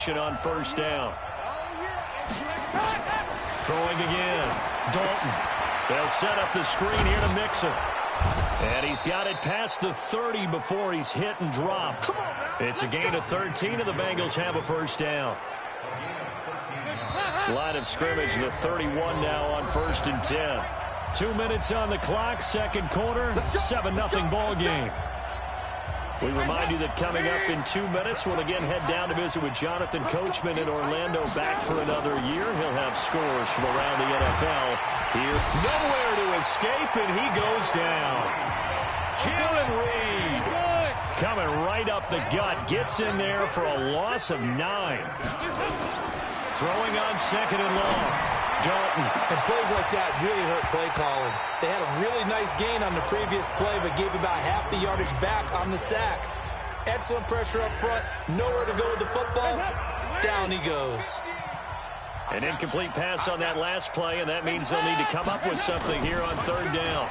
On first down. Throwing again. Dalton. They'll set up the screen here to Mixon. And he's got it past the 30 before he's hit and dropped. It's a gain of 13, and the Bengals have a first down. Line of scrimmage, the 31 now on 1st and 10. 2 minutes on the clock, second quarter, 7-0 ball game. We remind you that coming up in 2 minutes, we'll again head down to visit with Jonathan Coachman in Orlando, back for another year. He'll have scores from around the NFL here. Nowhere to escape, and he goes down. Jalen Reed coming right up the gut, gets in there for a loss of 9. Throwing on 2nd and long. Dalton. And plays like that really hurt play calling. They had a really nice gain on the previous play, but gave about half the yardage back on the sack. Excellent pressure up front. Nowhere to go with the football. Down he goes. An incomplete pass on that last play, and that means they'll need to come up with something here on 3rd down.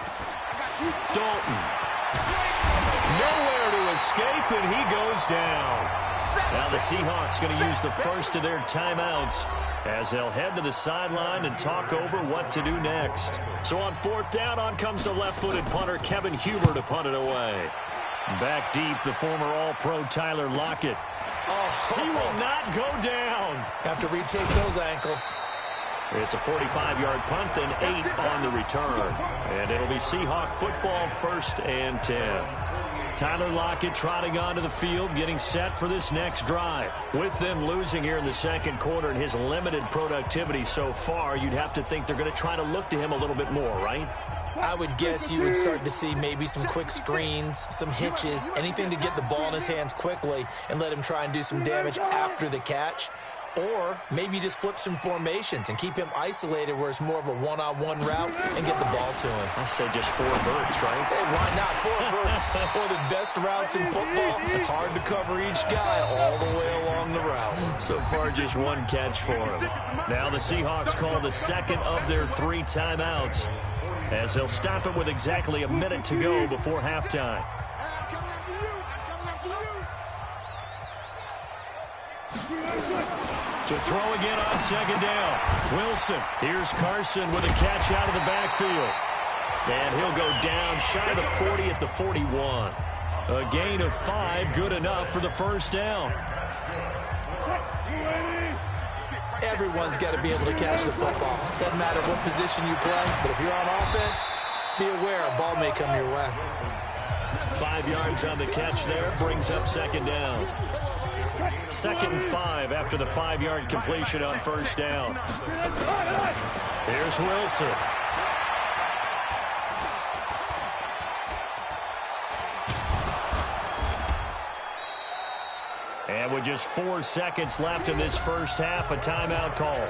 Dalton. Nowhere to escape, and he goes down. Now the Seahawks going to use the first of their timeouts as they'll head to the sideline and talk over what to do next. So on 4th down, on comes the left-footed punter, Kevin Huber, to punt it away. Back deep, the former All-Pro Tyler Lockett. Oh, he will not go down. Have to retake those ankles. It's a 45-yard punt, then 8 on the return. And it'll be Seahawk football, 1st and 10. Tyler Lockett trotting onto the field, getting set for this next drive. With them losing here in the second quarter and his limited productivity so far, you'd have to think they're going to try to look to him a little bit more, right? I would guess you would start to see maybe some quick screens, some hitches, anything to get the ball in his hands quickly and let him try and do some damage after the catch. Or maybe just flip some formations and keep him isolated where it's more of a one-on-one route and get the ball to him. I say just 4 verts, right? Hey, why not 4 verts? One of the best routes in football. Hard to cover each guy all the way along the route. So far, just 1 catch for him. Now the Seahawks call the second of their 3 timeouts as they'll stop it with exactly a minute to go before halftime. To throw again on 2nd down. Wilson. Here's Carson with a catch out of the backfield. And he'll go down shy of the 40 at the 41. A gain of 5, good enough for the first down. Everyone's got to be able to catch the football. Doesn't matter what position you play, but if you're on offense, be aware a ball may come your way. 5 yards on the catch there, brings up 2nd down. 2nd and 5 after the 5-yard completion on first down. Here's Wilson. And with just 4 seconds left in this first half, a timeout call.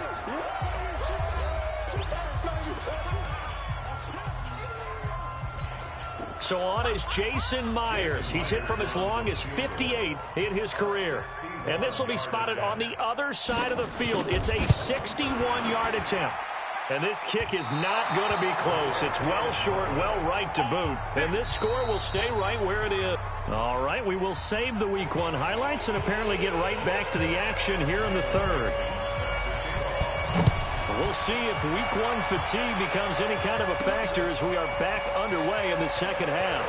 So on is Jason Myers. He's hit from as long as 58 in his career. And this will be spotted on the other side of the field. It's a 61-yard attempt. And this kick is not going to be close. It's well short, well right to boot. And this score will stay right where it is. All right, we will save the Week 1 highlights and apparently get right back to the action here in the 3rd. We'll see if Week 1 fatigue becomes any kind of a factor as we are back underway in the second half.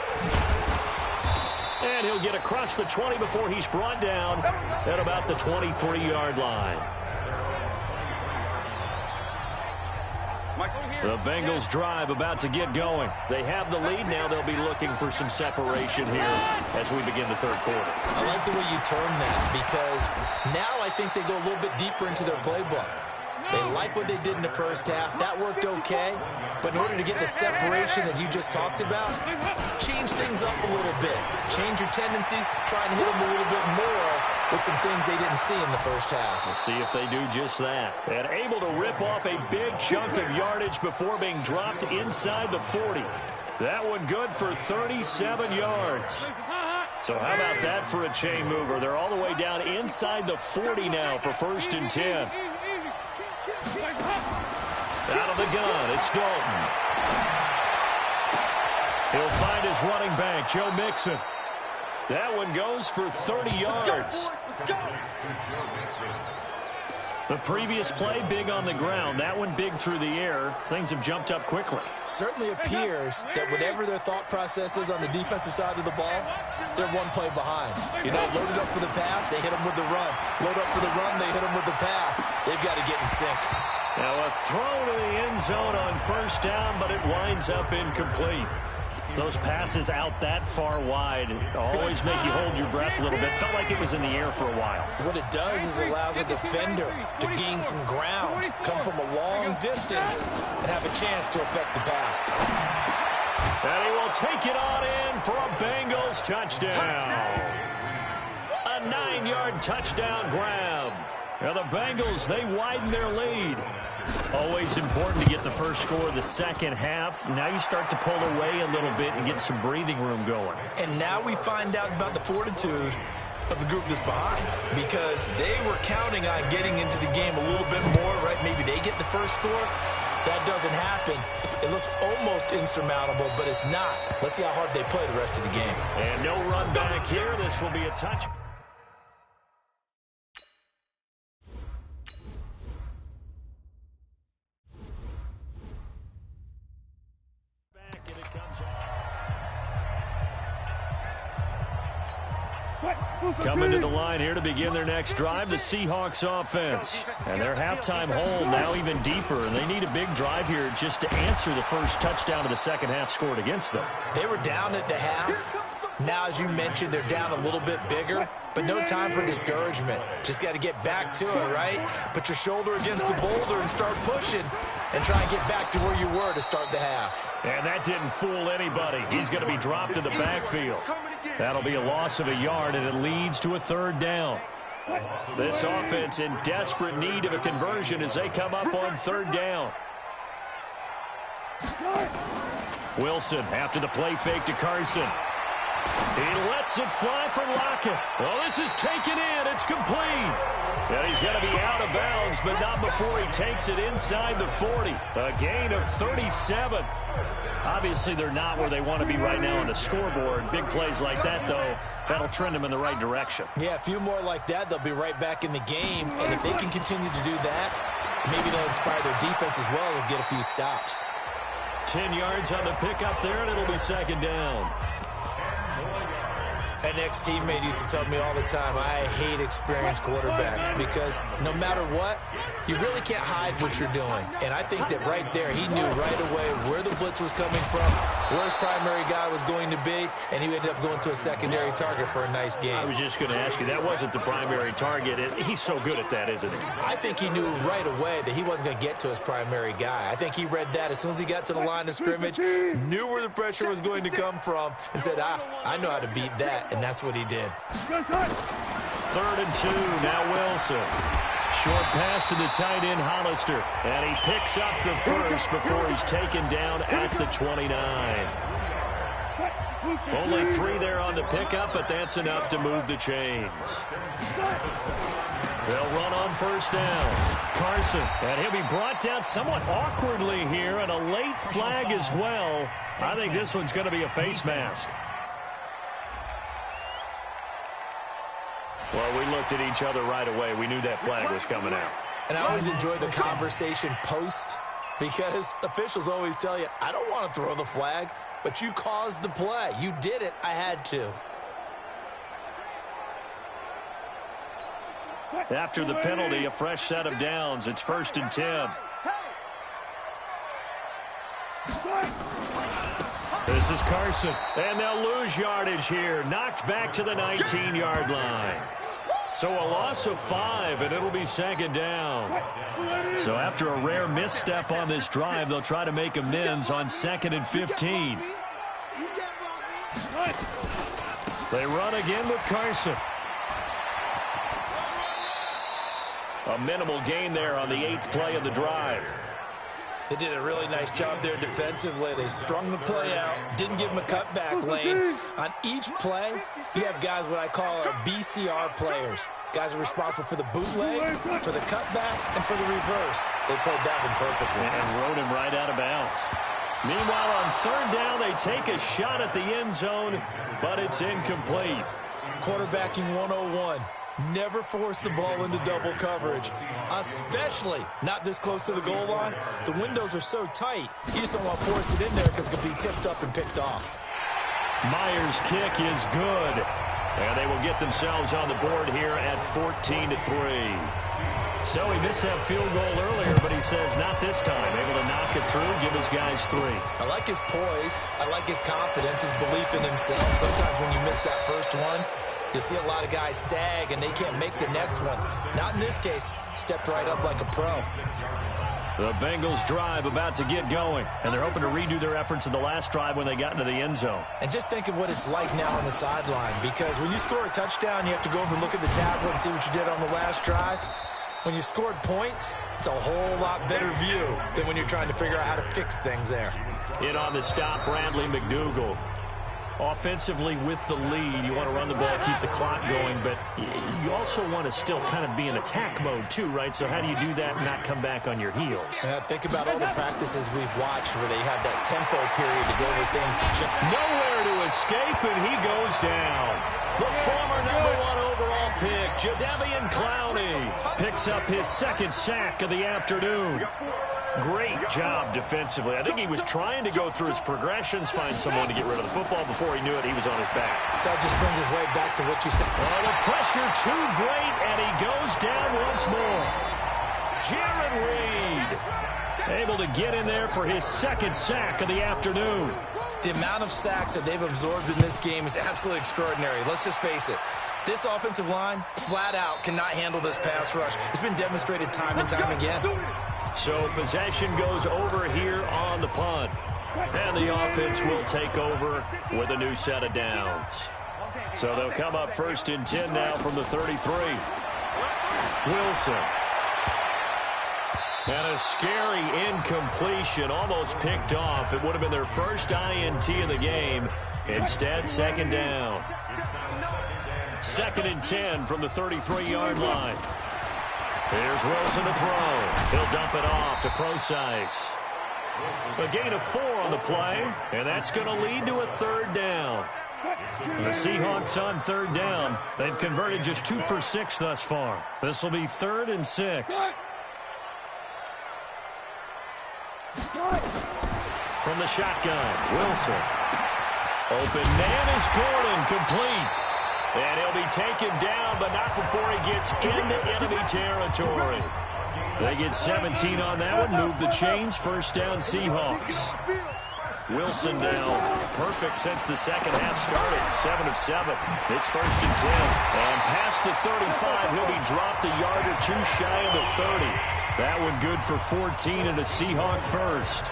And he'll get across the 20 before he's brought down at about the 23-yard line. The Bengals drive about to get going. They have the lead. Now they'll be looking for some separation here as we begin the 3rd quarter. I like the way you term that because now I think they go a little bit deeper into their playbook. They like what they did in the first half. That worked okay. But in order to get the separation that you just talked about, change things up a little bit. Change your tendencies. Try and hit them a little bit more with some things they didn't see in the first half. We'll see if they do just that. And able to rip off a big chunk of yardage before being dropped inside the 40. That one good for 37 yards. So how about that for a chain mover? They're all the way down inside the 40 now for 1st and 10. Out of the gun, it's Dalton. He'll find his running back, Joe Mixon. That one goes for 30 yards. The previous play, big on the ground. That one big through the air. Things have jumped up quickly. Certainly appears that whatever their thought process is on the defensive side of the ball, they're one play behind. You know, loaded up for the pass, they hit them with the run. Load up for the run, they hit them with the pass. They've got to get in sync. Now a throw to the end zone on first down, but it winds up incomplete. Those passes out that far wide always make you hold your breath a little bit. Felt like it was in the air for a while. What it does is allows a defender to gain some ground, come from a long distance, and have a chance to affect the pass. And he will take it on in for a Bengals touchdown. A 9-yard touchdown grab. Now the Bengals, they widen their lead. Always important to get the first score of the second half. Now you start to pull away a little bit and get some breathing room going. And now we find out about the fortitude of the group that's behind, because they were counting on getting into the game a little bit more, right? Maybe they get the first score. That doesn't happen. It looks almost insurmountable, but it's not. Let's see how hard they play the rest of the game. And no run back here. This will be a touch. Coming to the line here to begin their next drive, the Seahawks offense. And their halftime hole now even deeper, and they need a big drive here just to answer the first touchdown of the second half scored against them. They were down at the half. Now, as you mentioned, they're down a little bit bigger, but no time for discouragement. Just got to get back to it, right? Put your shoulder against the boulder and start pushing and try and get back to where you were to start the half. And that didn't fool anybody. He's going to be dropped in the backfield. That'll be a loss of a yard, and it leads to a third down. This offense in desperate need of a conversion as they come up on third down. Wilson after the play fake to Carson. He lets it fly from Lockett. Well, this is taken in. It's complete. And he's going to be out of bounds, but not before he takes it inside the 40. A gain of 37. Obviously, they're not where they want to be right now on the scoreboard. Big plays like that, though, that'll trend them in the right direction. Yeah, a few more like that, they'll be right back in the game. And if they can continue to do that, maybe they'll inspire their defense as well and get a few stops. 10 yards on the pickup there, and it'll be second down. An ex-teammate used to tell me all the time, I hate experienced quarterbacks because no matter what, you really can't hide what you're doing. And I think that right there, he knew right away where the blitz was coming from, where his primary guy was going to be, and he ended up going to a secondary target for a nice game. I was just going to ask you, that wasn't the primary target. He's so good at that, isn't he? I think he knew right away that he wasn't going to get to his primary guy. I think he read that as soon as he got to the line of scrimmage, knew where the pressure was going to come from, and said, I know how to beat that. And that's what he did. 3rd and 2, now Wilson. Short pass to the tight end, Hollister. And he picks up the first before he's taken down at the 29. Only 3 there on the pickup, but that's enough to move the chains. They'll run on first down. Carson, and he'll be brought down somewhat awkwardly here, and a late flag as well. I think this one's going to be a face mask. Well, we looked at each other right away. We knew that flag was coming out. And I always enjoy the conversation post because officials always tell you, I don't want to throw the flag, but you caused the play. You did it. I had to. After the penalty, a fresh set of downs. It's 1st and 10. This is Carson, and they'll lose yardage here. Knocked back to the 19-yard line. So a loss of 5, and it'll be second down. So after a rare misstep on this drive, they'll try to make amends on 2nd and 15. They run again with Carson. A minimal gain there on the 8th play of the drive. They did a really nice job there defensively. They strung the play out, didn't give him a cutback lane. On each play, you have guys what I call our BCR players. Guys are responsible for the bootleg, for the cutback, and for the reverse. They played that one perfectly. And rode him right out of bounds. Meanwhile, on 3rd down, they take a shot at the end zone, but it's incomplete. Quarterbacking 101. Never force the ball into double coverage, especially not this close to the goal line. The windows are so tight, you just don't want to force it in there because it could be tipped up and picked off. Myers' kick is good, and they will get themselves on the board here at 14-3. So he missed that field goal earlier, but he says not this time. Able to knock it through, give his guys 3. I like his poise. I like his confidence, his belief in himself. Sometimes when you miss that first one, you'll see a lot of guys sag, and they can't make the next one. Not in this case. Stepped right up like a pro. The Bengals drive about to get going, and they're hoping to redo their efforts in the last drive when they got into the end zone. And just think of what it's like now on the sideline, because when you score a touchdown, you have to go over and look at the tablet and see what you did on the last drive. When you scored points, it's a whole lot better view than when you're trying to figure out how to fix things there. In on the stop, Bradley McDougal. Offensively with the lead, you want to run the ball, keep the clock going, but you also want to still kind of be in attack mode too, right? So how do you do that and not come back on your heels? Think about all the practices we've watched where they have that tempo period to go over things. Nowhere to escape, and he goes down. The former #1 overall pick, Jadeveon Clowney, picks up his second sack of the afternoon. Great job defensively. I think he was trying to go through his progressions, find someone to get rid of the football. Before he knew it, he was on his back. So that just brings us right back to what you said. Oh, the pressure too great, and he goes down once more. Jaron Reed able to get in there for his second sack of the afternoon. The amount of sacks that they've absorbed in this game is absolutely extraordinary. Let's just face it. This offensive line, flat out, cannot handle this pass rush. It's been demonstrated time and time again. So possession goes over here on the punt. And the offense will take over with a new set of downs. So they'll come up 1st and 10 now from the 33. Wilson. And a scary incompletion, almost picked off. It would have been their first INT of the game. Instead, 2nd down. 2nd and 10 from the 33-yard line. Here's Wilson to throw. He'll dump it off to Procise. A gain of 4 on the play, and that's going to lead to a 3rd down. The Seahawks on 3rd down. They've converted just 2 for 6 thus far. This will be 3rd and 6. From the shotgun, Wilson. Open man is Gordon, complete. And he'll be taken down, but not before he gets into enemy territory. They get 17 on that one, move the chains, 1st down Seahawks. Wilson down, perfect since the second half started, 7 of 7. It's 1st and 10. And past the 35, he'll be dropped a yard or 2 shy of the 30. That one good for 14 and a Seahawk first.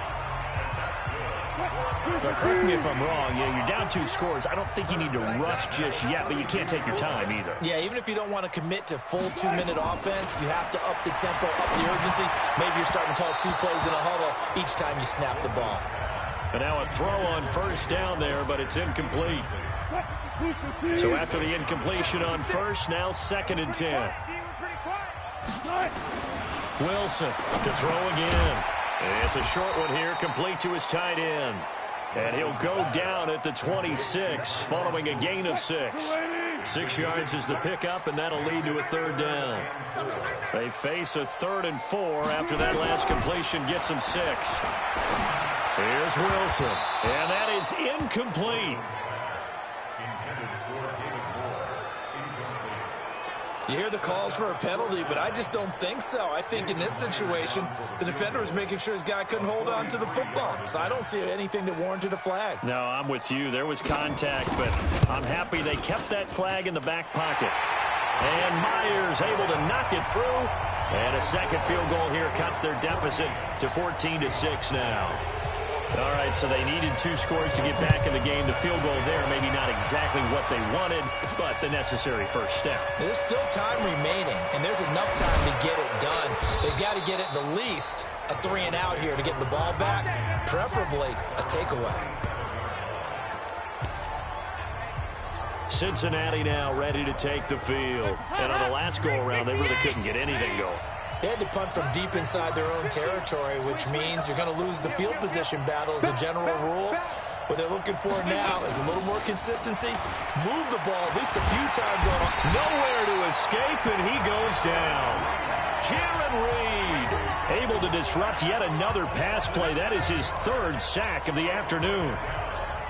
But correct me if I'm wrong, you're down 2 scores. I don't think you need to rush just yet, but you can't take your time either. Yeah, even if you don't want to commit to full 2-minute offense, you have to up the tempo, up the urgency. Maybe you're starting to call 2 plays in a huddle each time you snap the ball. And now a throw on 1st down there, but it's incomplete. So after the incompletion on 1st, now 2nd and 10. Wilson to throw again. It's a short one here, complete to his tight end. And he'll go down at the 26, following a gain of 6. 6 yards is the pickup, and that'll lead to a 3rd down. They face a 3rd and 4 after that last completion gets them 6. Here's Wilson, and that is incomplete. You hear the calls for a penalty, but I just don't think so. I think in this situation, the defender was making sure his guy couldn't hold on to the football. So I don't see anything that warranted a flag. No, I'm with you. There was contact, but I'm happy they kept that flag in the back pocket. And Myers able to knock it through. And a second field goal here cuts their deficit to 14-6 now. All right, so they needed 2 scores to get back in the game. The field goal there, maybe not exactly what they wanted, but the necessary first step. There's still time remaining, and there's enough time to get it done. They've got to get at the least a 3 and out here to get the ball back, preferably a takeaway. Cincinnati now ready to take the field. And on the last go-around, they really couldn't get anything going. They had to punt from deep inside their own territory, which means you're going to lose the field position battle as a general rule. What they're looking for now is a little more consistency. Move the ball at least a few times on it. Nowhere to escape, and he goes down. Jaron Reed able to disrupt yet another pass play. That is his third sack of the afternoon.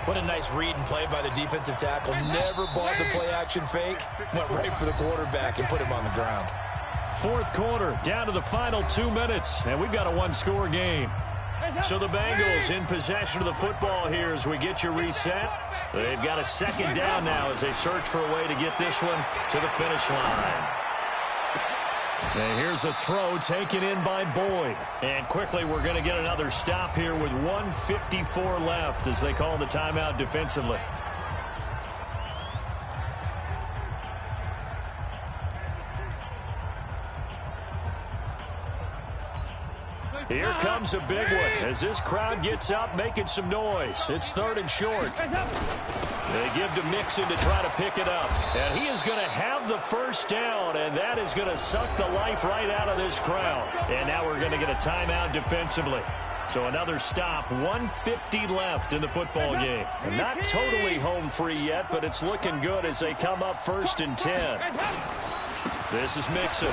What a nice read and play by the defensive tackle. Never bought the play-action fake. Went right for the quarterback and put him on the ground. Fourth quarter, down to the final 2 minutes, and we've got a one-score game. So the Bengals in possession of the football here as we get you reset. They've got a second down now as they search for a way to get this one to the finish line. And here's a throw taken in by Boyd. And quickly we're going to get another stop here with 1:54 left as they call the timeout defensively. Here comes a big one as this crowd gets up making some noise. It's third and short. They give to Mixon to try to pick it up. And he is going to have the first down, and that is going to suck the life right out of this crowd. And now we're going to get a timeout defensively. So another stop, 1:50 left in the football game. And not totally home free yet, but it's looking good as they come up 1st and 10. This is Mixon.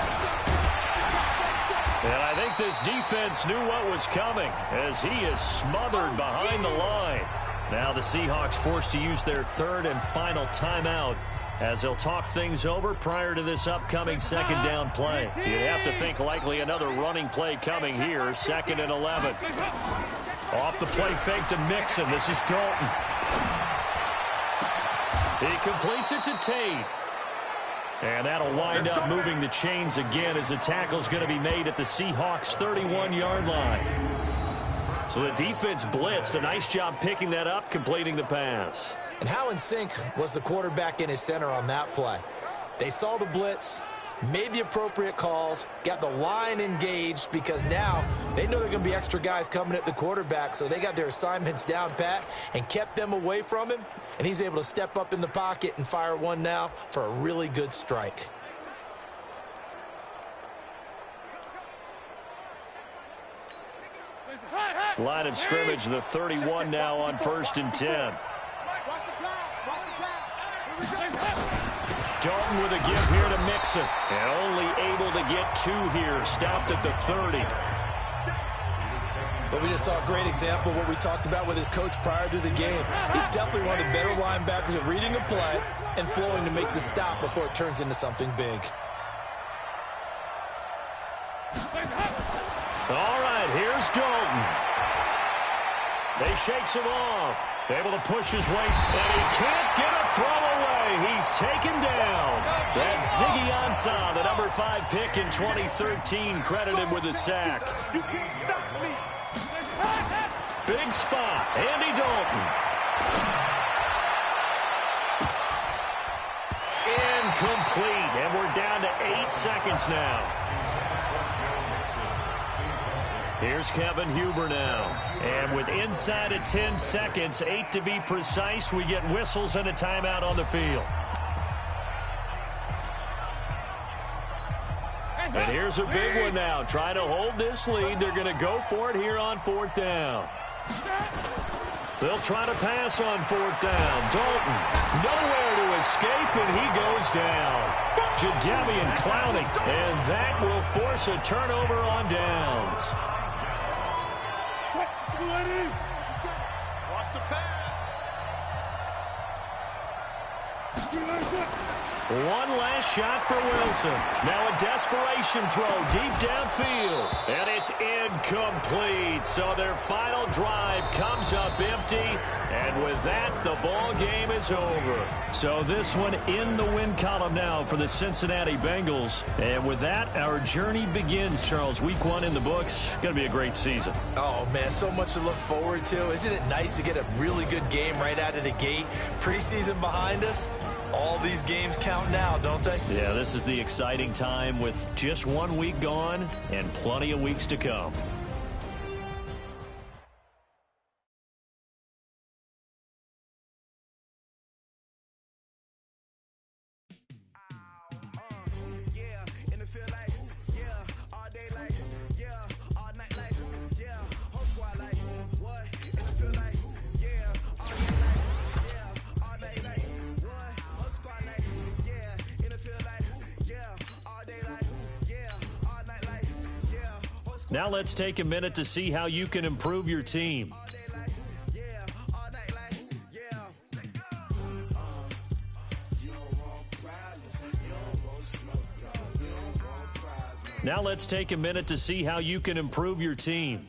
And I think this defense knew what was coming as he is smothered behind the line. Now the Seahawks forced to use their third and final timeout as they'll talk things over prior to this upcoming second down play. You'd have to think likely another running play coming here, 2nd and 11. Off the play fake to Mixon. This is Dalton. He completes it to Tate. And that'll wind up moving the chains again as the tackle's going to be made at the Seahawks' 31-yard line. So the defense blitzed. A nice job picking that up, completing the pass. And how in sync was the quarterback in his center on that play? They saw the blitz, made the appropriate calls, got the line engaged because now they know there are going to be extra guys coming at the quarterback, so they got their assignments down pat and kept them away from him, and he's able to step up in the pocket and fire one now for a really good strike. Line of scrimmage, the 31 now on 1st and 10. Dalton with a give here to Mixon. And only able to get 2 here. Stopped at the 30. But we just saw a great example of what we talked about with his coach prior to the game. He's definitely one of the better linebackers at reading a play and flowing to make the stop before it turns into something big. All right, here's Dalton. They shakes him off. Able to push his way, and he can't get a throw away. He's taken down. That's Ziggy Ansah, the number 5 pick in 2013, credited with a sack. Big spot, Andy Dalton. Incomplete, and we're down to 8 seconds now. Here's Kevin Huber now. And with inside of 10 seconds, 8 to be precise, we get whistles and a timeout on the field. And here's a big one now. Trying to hold this lead. They're going to go for it here on 4th down. They'll try to pass on 4th down. Dalton, nowhere to escape, and he goes down. Jadeveon Clowney, and that will force a turnover on downs. Watch the pass. One last shot for Wilson. Now a desperation throw deep downfield. And it's incomplete. So their final drive comes up empty. And with that, the ball game is over. So this one in the win column now for the Cincinnati Bengals. And with that, our journey begins, Charles. Week 1 in the books. Going to be a great season. Oh, man, so much to look forward to. Isn't it nice to get a really good game right out of the gate? Preseason behind us. All these games count now, don't they? Yeah, this is the exciting time with just 1 week gone and plenty of weeks to come. Now let's take a minute to see how you can improve your team. Now let's take a minute to see how you can improve your team.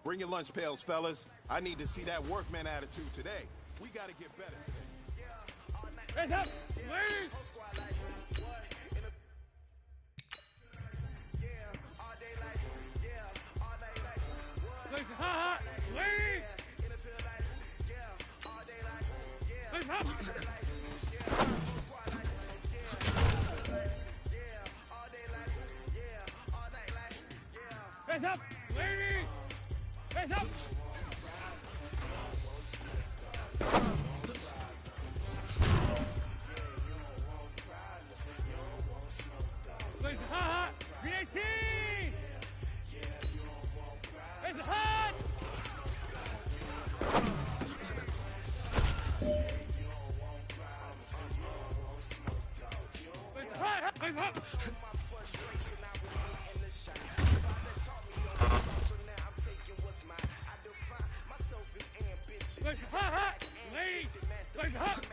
Bring your lunch pails, fellas. I need to see that workman attitude today. We got to get better today. Hands up! Lead! Legs hot! Lead! Legs up! Hands up! Lead! Hands up! Legs hot! Green 18! Legs hot! Legs hot! Legs hot! Legs hot! Lead! Legs hot!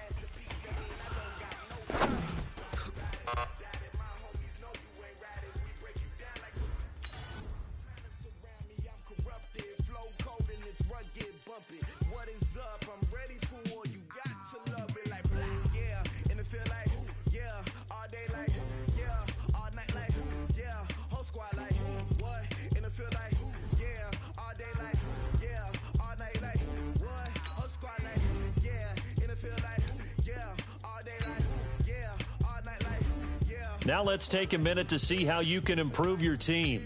What is up? I'm ready for war. You got to love it like black, yeah. And it feel like, yeah. All day like, yeah. All night like, yeah. Whole squad like, what? And it feel like, yeah. All day like, yeah. All night like, what? Whole squad like, yeah. And it feel like, yeah. All day like, yeah. All night like, yeah. Now let's take a minute to see how you can improve your team.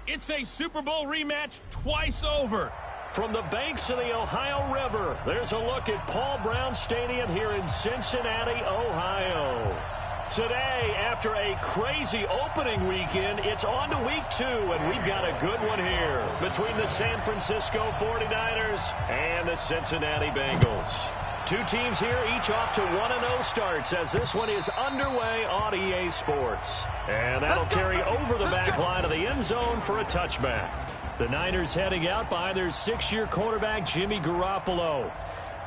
It's a Super Bowl rematch twice over. From the banks of the Ohio River, there's a look at Paul Brown Stadium here in Cincinnati, Ohio. Today, after a crazy opening weekend, it's on to week 2, and we've got a good one here between the San Francisco 49ers and the Cincinnati Bengals. Two teams here, each off to 1-0 starts as this one is underway on EA Sports. And that'll carry over the back line of the end zone for a touchback. The Niners heading out behind their 6-year quarterback, Jimmy Garoppolo.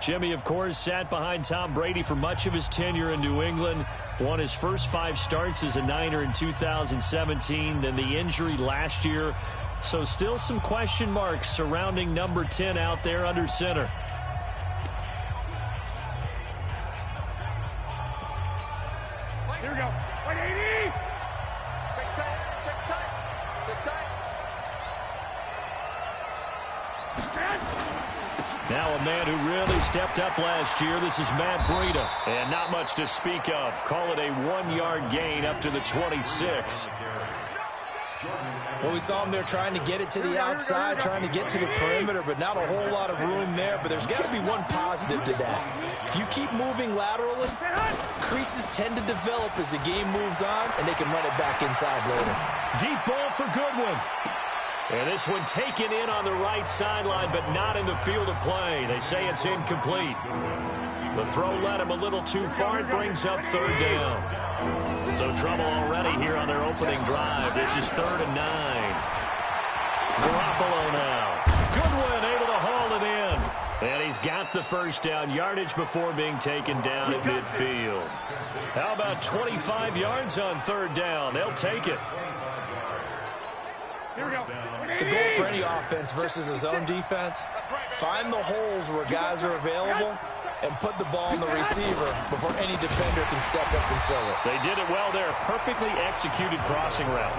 Jimmy, of course, sat behind Tom Brady for much of his tenure in New England. Won his first 5 starts as a Niner in 2017, then the injury last year. So still some question marks surrounding number 10 out there under center. Here we go. 180. Check tight. Check tight. Now a man who really stepped up last year. This is Matt Breida. And not much to speak of. Call it a 1-yard gain up to the 26. Well, we saw him there trying to get it to the outside, trying to get to the perimeter, but not a whole lot of room there. But there's got to be one positive to that. If you keep moving laterally, creases tend to develop as the game moves on, and they can run it back inside later. Deep ball for Goodwin. And this one taken in on the right sideline, but not in the field of play. They say it's incomplete. The throw led him a little too far. It brings up 3rd down. So trouble already here on their opening drive. This is 3rd and 9. Garoppolo now. Goodwin able to haul it in. And he's got the first down. Yardage before being taken down at midfield. How about 25 yards on 3rd down? They'll take it. Here we go. The goal for any offense versus a zone defense, find the holes where guys are available and put the ball in the receiver before any defender can step up and fill it. They did it well there. Perfectly executed crossing route.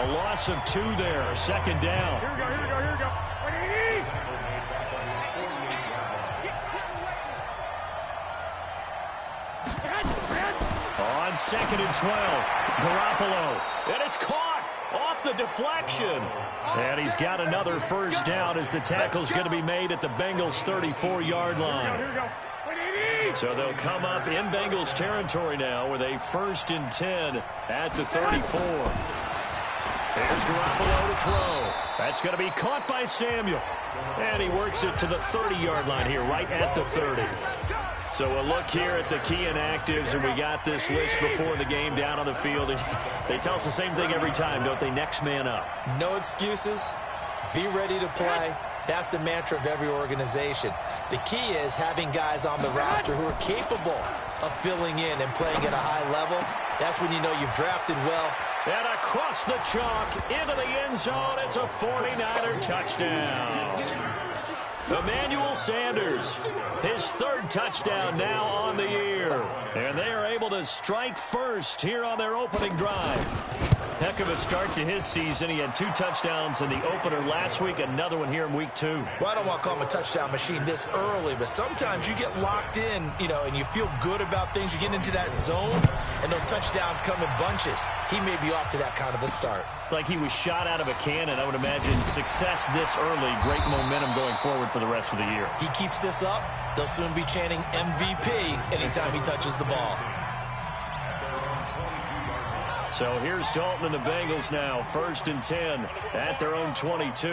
A loss of 2 there. 2nd down. Here we go. Here we go. Here we go. 180. On 2nd and 12. Garoppolo. And it's caught. Off the deflection. And he's got another first down as the tackle's going to be made at the Bengals' 34-yard line. Here we go. 180. So they'll come up in Bengals territory now with a 1st and 10 at the 34. Here's Garoppolo to throw. That's going to be caught by Samuel. And he works it to the 30-yard line here, right at the 30. So a look here at the key inactives, and we got this list before the game down on the field. They tell us the same thing every time, don't they? Next man up. No excuses. Be ready to play. That's the mantra of every organization. The key is having guys on the roster who are capable of filling in and playing at a high level. That's when you know you've drafted well. And across the chalk, into the end zone, it's a 49er touchdown. Emmanuel Sanders, his 3rd touchdown now on the year. And they are able to strike first here on their opening drive. Heck of a start to his season. He had 2 touchdowns in the opener last week, another one here in week 2. Well, I don't want to call him a touchdown machine this early, but sometimes you get locked in, and you feel good about things. You get into that zone, and those touchdowns come in bunches. He may be off to that kind of a start. It's like he was shot out of a cannon. I would imagine success this early, great momentum going forward for the rest of the year. He keeps this up, they'll soon be chanting MVP anytime he touches the ball. So here's Dalton and the Bengals now, 1st and 10 at their own 22.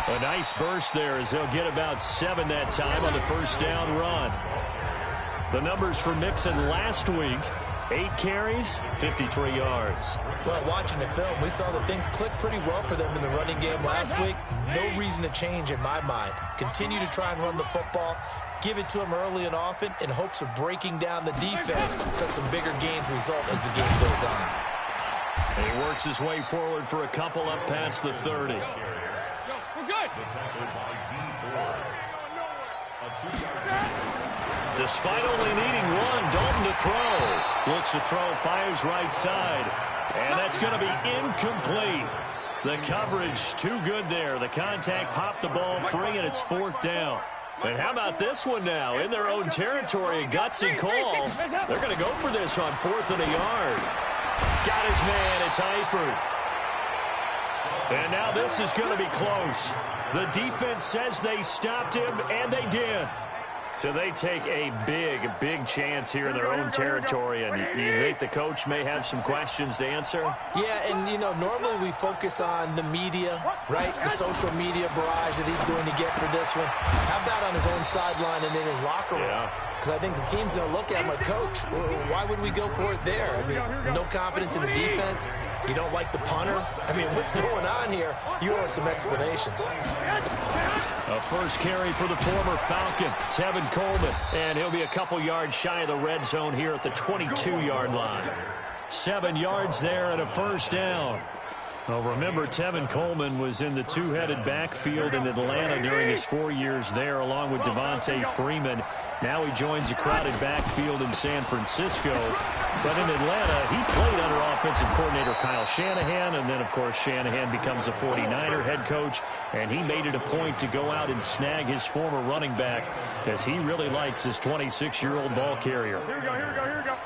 A nice burst there as they'll get about 7 that time on the first down run. The numbers for Mixon last week, 8 carries, 53 yards. Well, watching the film, we saw that things clicked pretty well for them in the running game last week. No reason to change in my mind. Continue to try and run the football, give it to them early and often in hopes of breaking down the defense so some bigger gains result as the game goes on. And he works his way forward for a couple up past the 30. We're good. Despite only needing 1, Dalton to throw. Looks to throw, fires right side. And that's going to be incomplete. The coverage too good there. The contact popped the ball free, and it's 4th down. And how about this one now? In their own territory, a gutsy call. They're going to go for this on 4th and a yard. Got his man. It's Eifert. And now this is going to be close. The defense says they stopped him, and they did. So they take a big chance here in their own territory, and you think the coach may have some questions to answer? Yeah, and, normally we focus on the media, right? The social media barrage that he's going to get for this one. How about on his own sideline and in his locker room? Because I think the team's going to look at him like, Coach, why would we go for it there? I mean, no confidence in the defense. You don't like the punter. I mean, what's going on here? You owe us some explanations. A first carry for the former Falcon, Tevin Coleman. And he'll be a couple yards shy of the red zone here at the 22-yard line. 7 yards there and a first down. Well, remember, Tevin Coleman was in the two-headed backfield in Atlanta during his 4 years there, along with Devontae Freeman. Now he joins a crowded backfield in San Francisco. But in Atlanta, he played under offensive coordinator Kyle Shanahan, and then, of course, Shanahan becomes a 49er head coach, and he made it a point to go out and snag his former running back because he really likes his 26-year-old ball carrier. Here we go, here we go, here we go.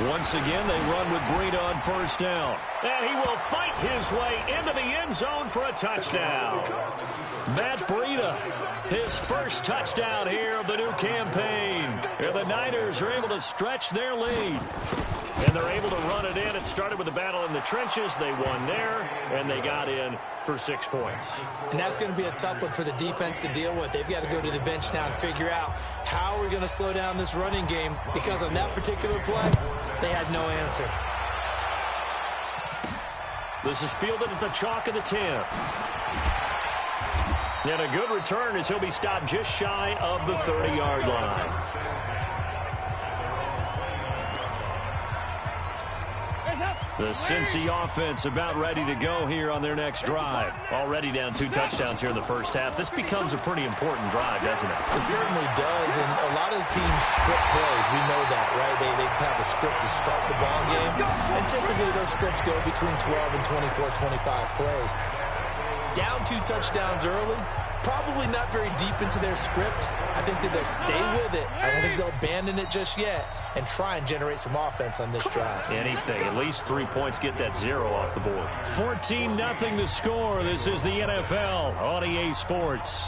Once again, they run with Breida on first down. And he will fight his way into the end zone for a touchdown. Matt Breida, his first touchdown here of the new campaign. And the Niners are able to stretch their lead. And they're able to run it in. It started with a battle in the trenches. They won there, and they got in for 6 points. And that's going to be a tough one for the defense to deal with. They've got to go to the bench now and figure out how we're going to slow down this running game, because on that particular play, they had no answer. This is fielded at the chalk of the 10. And a good return as he'll be stopped just shy of the 30-yard line. The Cincy offense about ready to go here on their next drive. Already down 2 touchdowns here in the first half. This becomes a pretty important drive, doesn't it? It certainly does, and a lot of the teams script plays. We know that, right? They have a script to start the ball game, and typically those scripts go between 12 and 24, 25 plays. Down 2 touchdowns early, probably not very deep into their script. I think that they'll stay with it. I don't think they'll abandon it just yet and try and generate some offense on this drive. Anything. At least 3 points, get that 0 off the board. 14-0 the score. This is the NFL on EA Sports.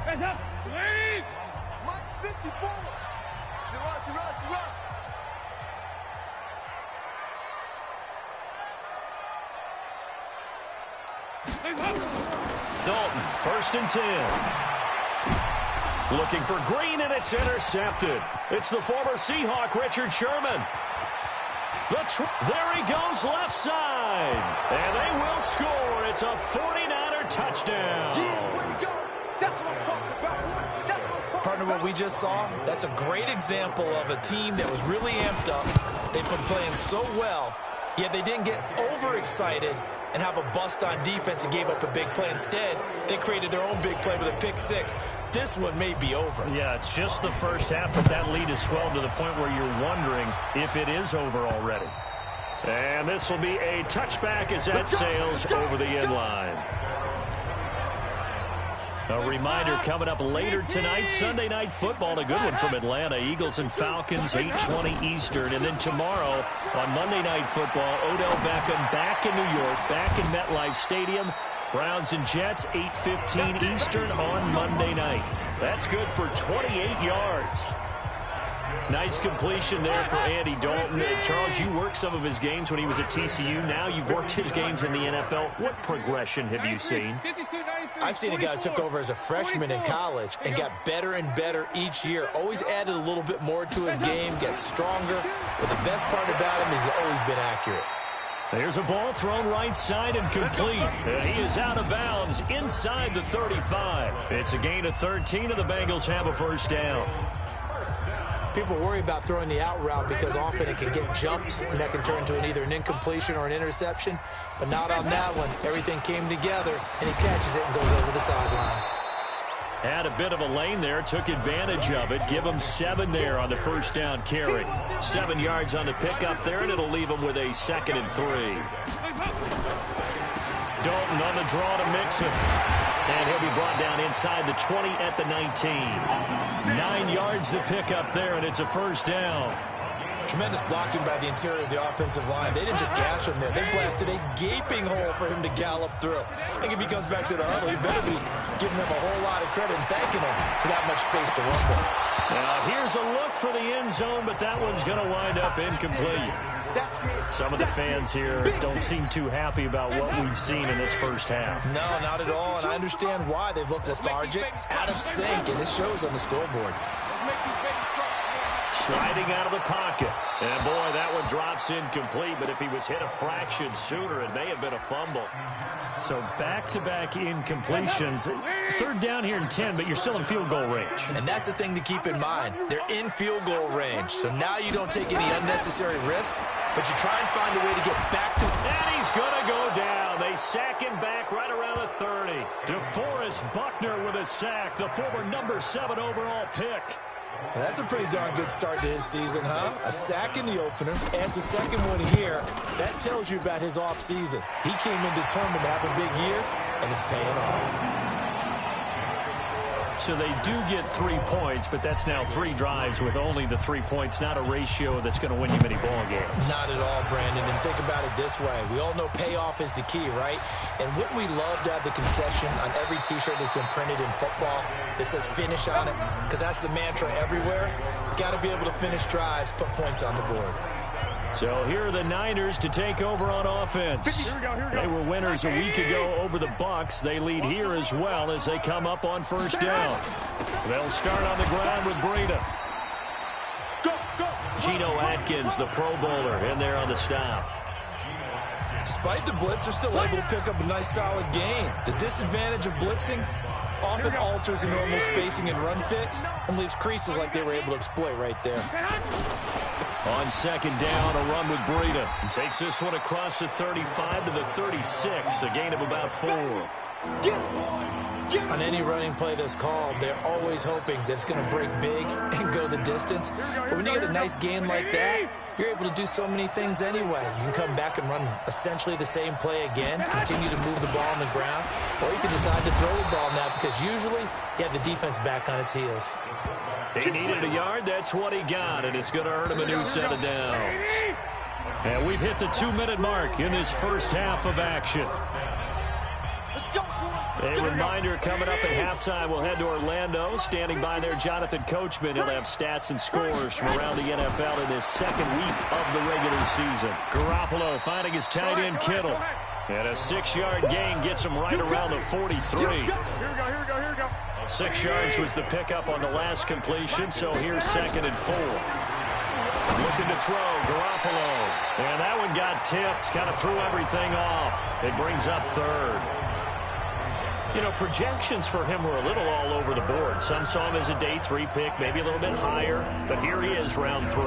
Hands up. Lead. Mark 54. Dalton, 1st and 10. Looking for Green, and it's intercepted. It's the former Seahawk, Richard Sherman. There he goes, left side. And they will score. It's a 49er touchdown. That's what I'm talking about. Partner, what we just saw, that's a great example of a team that was really amped up. They've been playing so well, yet they didn't get overexcited and have a bust on defense and gave up a big play. Instead, they created their own big play with a pick 6. This one may be over. Yeah, it's just the first half, but that lead has swelled to the point where you're wondering if it is over already. And this will be a touchback as that sails over the end line. A reminder coming up later tonight, Sunday Night Football, a good one from Atlanta. Eagles and Falcons, 8:20 Eastern. And then tomorrow on Monday Night Football, Odell Beckham back in New York, back in MetLife Stadium. Browns and Jets, 8:15 Eastern on Monday night. That's good for 28 yards. Nice completion there for Andy Dalton. Charles, you worked some of his games when he was at TCU. Now you've worked his games in the NFL. What progression have you seen? I've seen a guy who took over as a freshman in college and got better and better each year. Always added a little bit more to his game, gets stronger. But the best part about him is he's always been accurate. There's a ball thrown right side and complete. And he is out of bounds inside the 35. It's a gain of 13, and the Bengals have a first down. People worry about throwing the out route because often it can get jumped, and that can turn into either an incompletion or an interception. But not on that one. Everything came together, and he catches it and goes over the sideline. Had a bit of a lane there, took advantage of it. Give him 7 there on the first down carry. 7 yards on the pickup there, and it'll leave him with a 2nd and 3. Dalton on the draw to Mixon. And he'll be brought down inside the 20 at the 19. 9 yards to pick up there, and it's a first down. Tremendous blocking by the interior of the offensive line. They didn't just gash him there. They blasted a gaping hole for him to gallop through. I think if he comes back to the huddle, he better be giving them a whole lot of credit and thanking them for that much space to run with. Now, here's a look for the end zone, but that one's going to wind up incomplete. Some of the fans here don't seem too happy about what we've seen in this first half. No, not at all, and I understand why. They've looked lethargic, out of sync, and this shows on the scoreboard. sliding out of the pocket. And, boy, that one drops incomplete, but if he was hit a fraction sooner, it may have been a fumble. So back-to-back incompletions. Third down here in 10, but you're still in field goal range. And that's the thing to keep in mind. They're in field goal range. So now you don't take any unnecessary risks, but you try and find a way to get back to... And he's going to go down. They sack him back right around the 30. DeForest Buckner with a sack, the former number 7 overall pick. Well, that's a pretty darn good start to his season, huh? A sack in the opener, and a second one here. That tells you about his offseason. He came in determined to have a big year, and it's paying off. So they do get 3 points, but that's now 3 drives with only the 3 points, not a ratio that's going to win you many ball games. Not at all, Brandon, and think about it this way. We all know payoff is the key, right? And wouldn't we love to have the concession on every T-shirt that's been printed in football that says finish on it? Because that's the mantra everywhere. You got to be able to finish drives, put points on the board. So here are the Niners to take over on offense. They were winners a week ago over the Bucks. They lead here as well as they come up on first down. They'll start on the ground with Breida. Geno Atkins, the Pro Bowler, in there on the stop. Despite the blitz, they're still able to pick up a nice solid gain. The disadvantage of blitzing often alters the normal spacing and run fits and leaves creases like they were able to exploit right there. On second down, a run with Breida. And takes this one across the 35 to the 36, a gain of about 4. On any running play that's called, they're always hoping that it's going to break big and go the distance. But when you get a nice gain like that, you're able to do so many things anyway. You can come back and run essentially the same play again, continue to move the ball on the ground, or you can decide to throw the ball now because usually you have the defense back on its heels. He needed a yard. That's what he got, and it's going to earn him a new set of downs. And we've hit the 2-minute mark in this first half of action. A reminder coming up at halftime, we'll head to Orlando. Standing by there, Jonathan Coachman. He'll have stats and scores from around the NFL in this second week of the regular season. Garoppolo finding his tight end Kittle. And a 6-yard gain gets him right around the 43. Here we go. 6 yards was the pickup on the last completion, so here's 2nd and 4. Looking to throw, Garoppolo. And that one got tipped, kind of threw everything off. It brings up 3rd. You know, projections for him were a little all over the board. Some saw him as a day 3 pick, maybe a little bit higher, but here he is, round 3.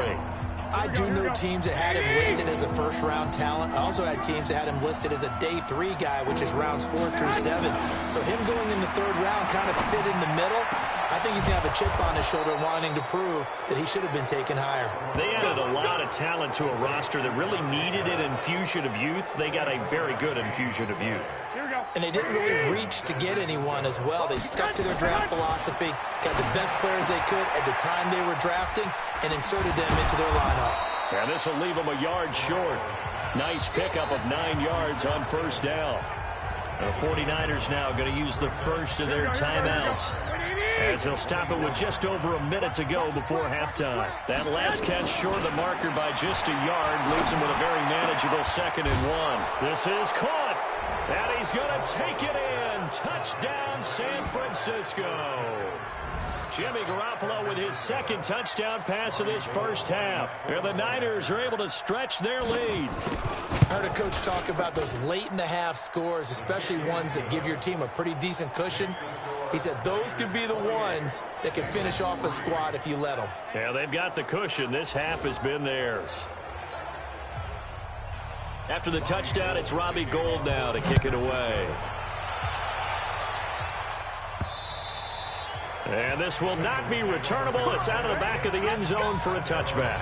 I do know teams that had him listed as a first-round talent. I also had teams that had him listed as a day 3 guy, which is rounds 4 through 7. So him going in the 3rd round kind of fit in the middle. I think he's going to have a chip on his shoulder wanting to prove that he should have been taken higher. They added a lot of talent to a roster that really needed an infusion of youth. They got a very good infusion of youth. And they didn't really reach to get anyone as well. They stuck to their draft philosophy, got the best players they could at the time they were drafting, and inserted them into their lineup. And this will leave them a yard short. Nice pickup of 9 yards on first down. The 49ers now going to use the first of their timeouts, as they'll stop it with just over a minute to go before halftime. That last catch short of the marker by just a yard leaves him with a very manageable 2nd and 1. This is caught. And he's going to take it in. Touchdown, San Francisco. Jimmy Garoppolo with his 2nd touchdown pass of this first half. And the Niners are able to stretch their lead. I heard a coach talk about those late-in-the-half scores, especially ones that give your team a pretty decent cushion. He said those could be the ones that can finish off a squad if you let them. Yeah, they've got the cushion. This half has been theirs. After the touchdown, it's Robbie Gould now to kick it away. And this will not be returnable. It's out of the back of the end zone for a touchback.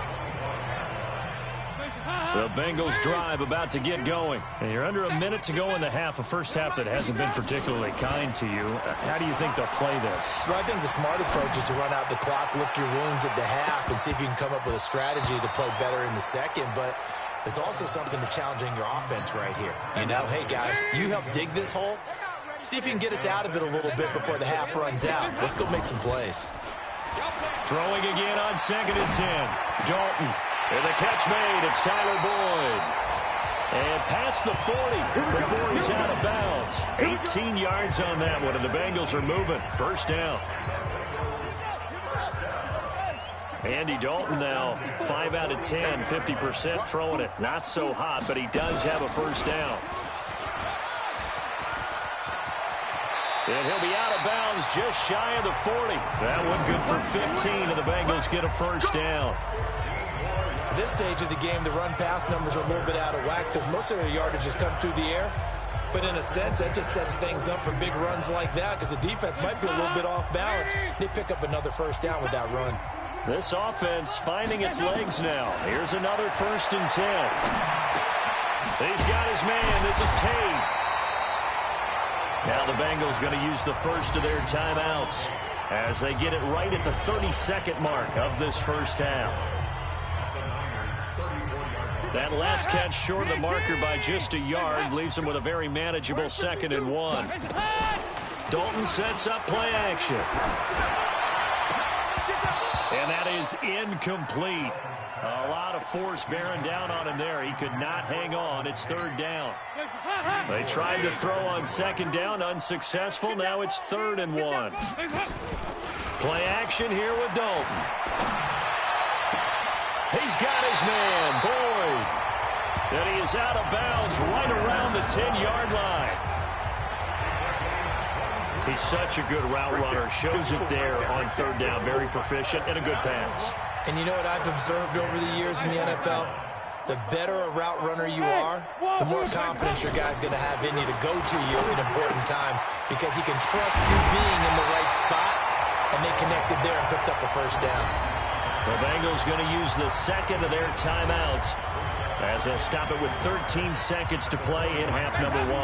The Bengals drive about to get going. And you're under a minute to go in the half, a first half that hasn't been particularly kind to you. How do you think they'll play this? Well, I think the smart approach is to run out the clock, lick your wounds at the half, and see if you can come up with a strategy to play better in the second. But there's also something to challenging your offense right here. You know, hey, guys, you help dig this hole. See if you can get us out of it a little bit before the half runs out. Let's go make some plays. Throwing again on 2nd and 10. Dalton. And the catch made. It's Tyler Boyd. And past the 40 before he's out of bounds. 18 yards on that one, and the Bengals are moving. First down. Andy Dalton now 5 out of 10, 50% throwing it. Not so hot, but he does have a first down. And he'll be out of bounds just shy of the 40. That one good for 15, and the Bengals get a first down. At this stage of the game, the run-pass numbers are a little bit out of whack because most of their yardage has come through the air. But in a sense, that just sets things up for big runs like that because the defense might be a little bit off balance. They pick up another first down with that run. This offense finding its legs now. Here's another 1st and 10. He's got his man. This is Tate. Now the Bengals going to use the first of their timeouts as they get it right at the 32nd mark of this first half. That last catch short of the marker by just a yard leaves him with a very manageable 2nd and 1. Dalton sets up play action. And that is incomplete. A lot of force bearing down on him there. He could not hang on. It's 3rd down. They tried to throw on 2nd down, unsuccessful. Now it's 3rd and 1. Play action here with Dalton. He's got his man, Boyd. And he is out of bounds right around the 10-yard line. He's such a good route runner. Shows it there on 3rd down. Very proficient and a good pass. And you know what I've observed over the years in the NFL? The better a route runner you are, the more confidence your guy's going to have in you to go to you in important times because he can trust you being in the right spot, and they connected there and picked up a first down. The Bengals going to use the 2nd of their timeouts as they'll stop it with 13 seconds to play in half number 1.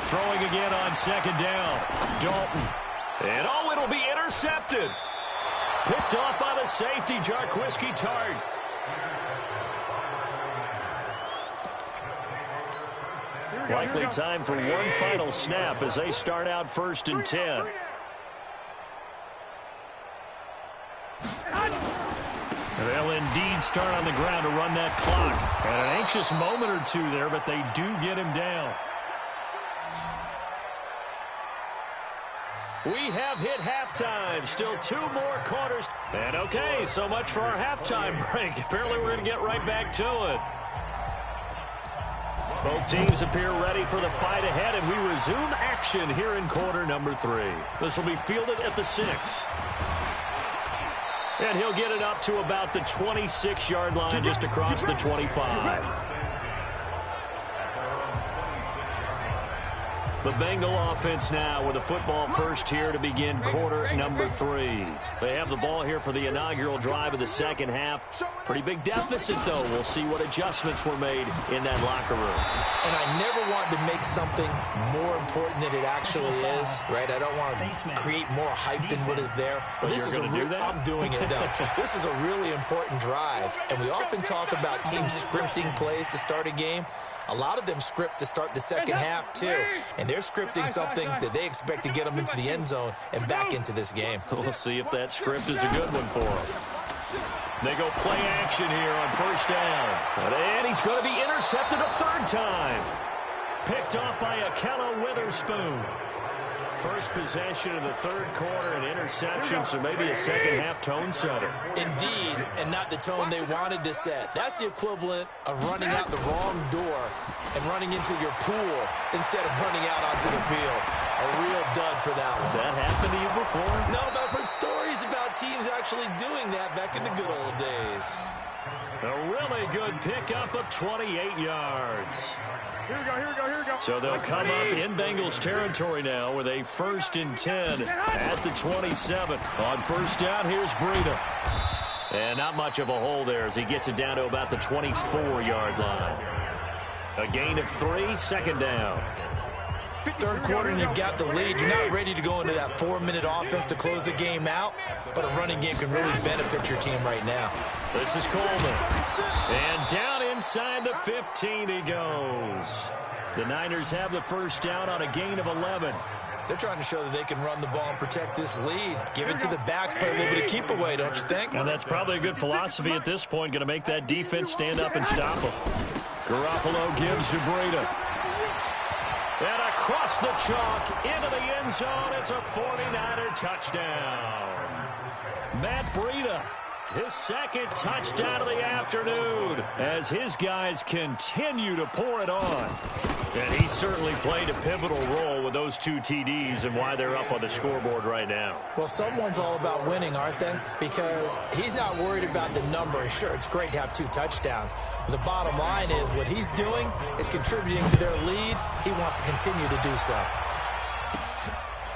Throwing again on 2nd down. Dalton. And it'll be intercepted. Picked off by the safety, Jarquiski Tart. Likely time for one final snap as they start out 1st and 10. They'll indeed start on the ground to run that clock. And an anxious moment or two there, but they do get him down. We have hit halftime. Still 2 more quarters. And okay, so much for our halftime break. Apparently we're going to get right back to it. Both teams appear ready for the fight ahead, and we resume action here in quarter number 3. This will be fielded at the 6. And he'll get it up to about the 26-yard line, just across the 25. The Bengal offense now with a football first here to begin quarter number 3. They have the ball here for the inaugural drive of the second half. Pretty big deficit, though. We'll see what adjustments were made in that locker room. And I never want to make something more important than it actually is, right? I don't want to create more hype than what is there. But this is I'm doing it, though. This is a really important drive. And we often talk about teams scripting plays to start a game. A lot of them script to start the second half, too. And they're scripting something that they expect to get them into the end zone and back into this game. We'll see if that script is a good one for them. They go play action here on 1st down. And he's going to be intercepted a 3rd time. Picked off by Akello Witherspoon. First possession of the 3rd quarter, an interception, so maybe a second half tone setter. Indeed, and not the tone they wanted to set. That's the equivalent of running out the wrong door and running into your pool instead of running out onto the field. A real dud for that one. Has that happened to you before? No, but I've heard stories about teams actually doing that back in the good old days. A really good pickup of 28 yards. Here we go, here we go, here we go. So they'll come up in Bengals territory now with a 1st and 10 at the 27. On 1st down, here's Breida. And not much of a hole there as he gets it down to about the 24-yard line. A gain of 3, 2nd down. 3rd quarter and you've got the lead. You're not ready to go into that 4-minute offense to close the game out, but a running game can really benefit your team right now. This is Coleman. And down inside the 15 he goes. The Niners have the 1st down on a gain of 11. They're trying to show that they can run the ball and protect this lead. Give it to the backs, play a little bit of keep away, don't you think? And that's probably a good philosophy at this point, going to make that defense stand up and stop them. Garoppolo gives to Breida. And a across the chalk, into the end zone. It's a 49er touchdown. Matt Breida, his second touchdown of the afternoon, as his guys continue to pour it on. And he certainly played a pivotal role with those 2 TDs and why they're up on the scoreboard right now. Well, someone's all about winning, aren't they? Because he's not worried about the number. Sure, it's great to have 2 touchdowns. But the bottom line is what he's doing is contributing to their lead. He wants to continue to do so.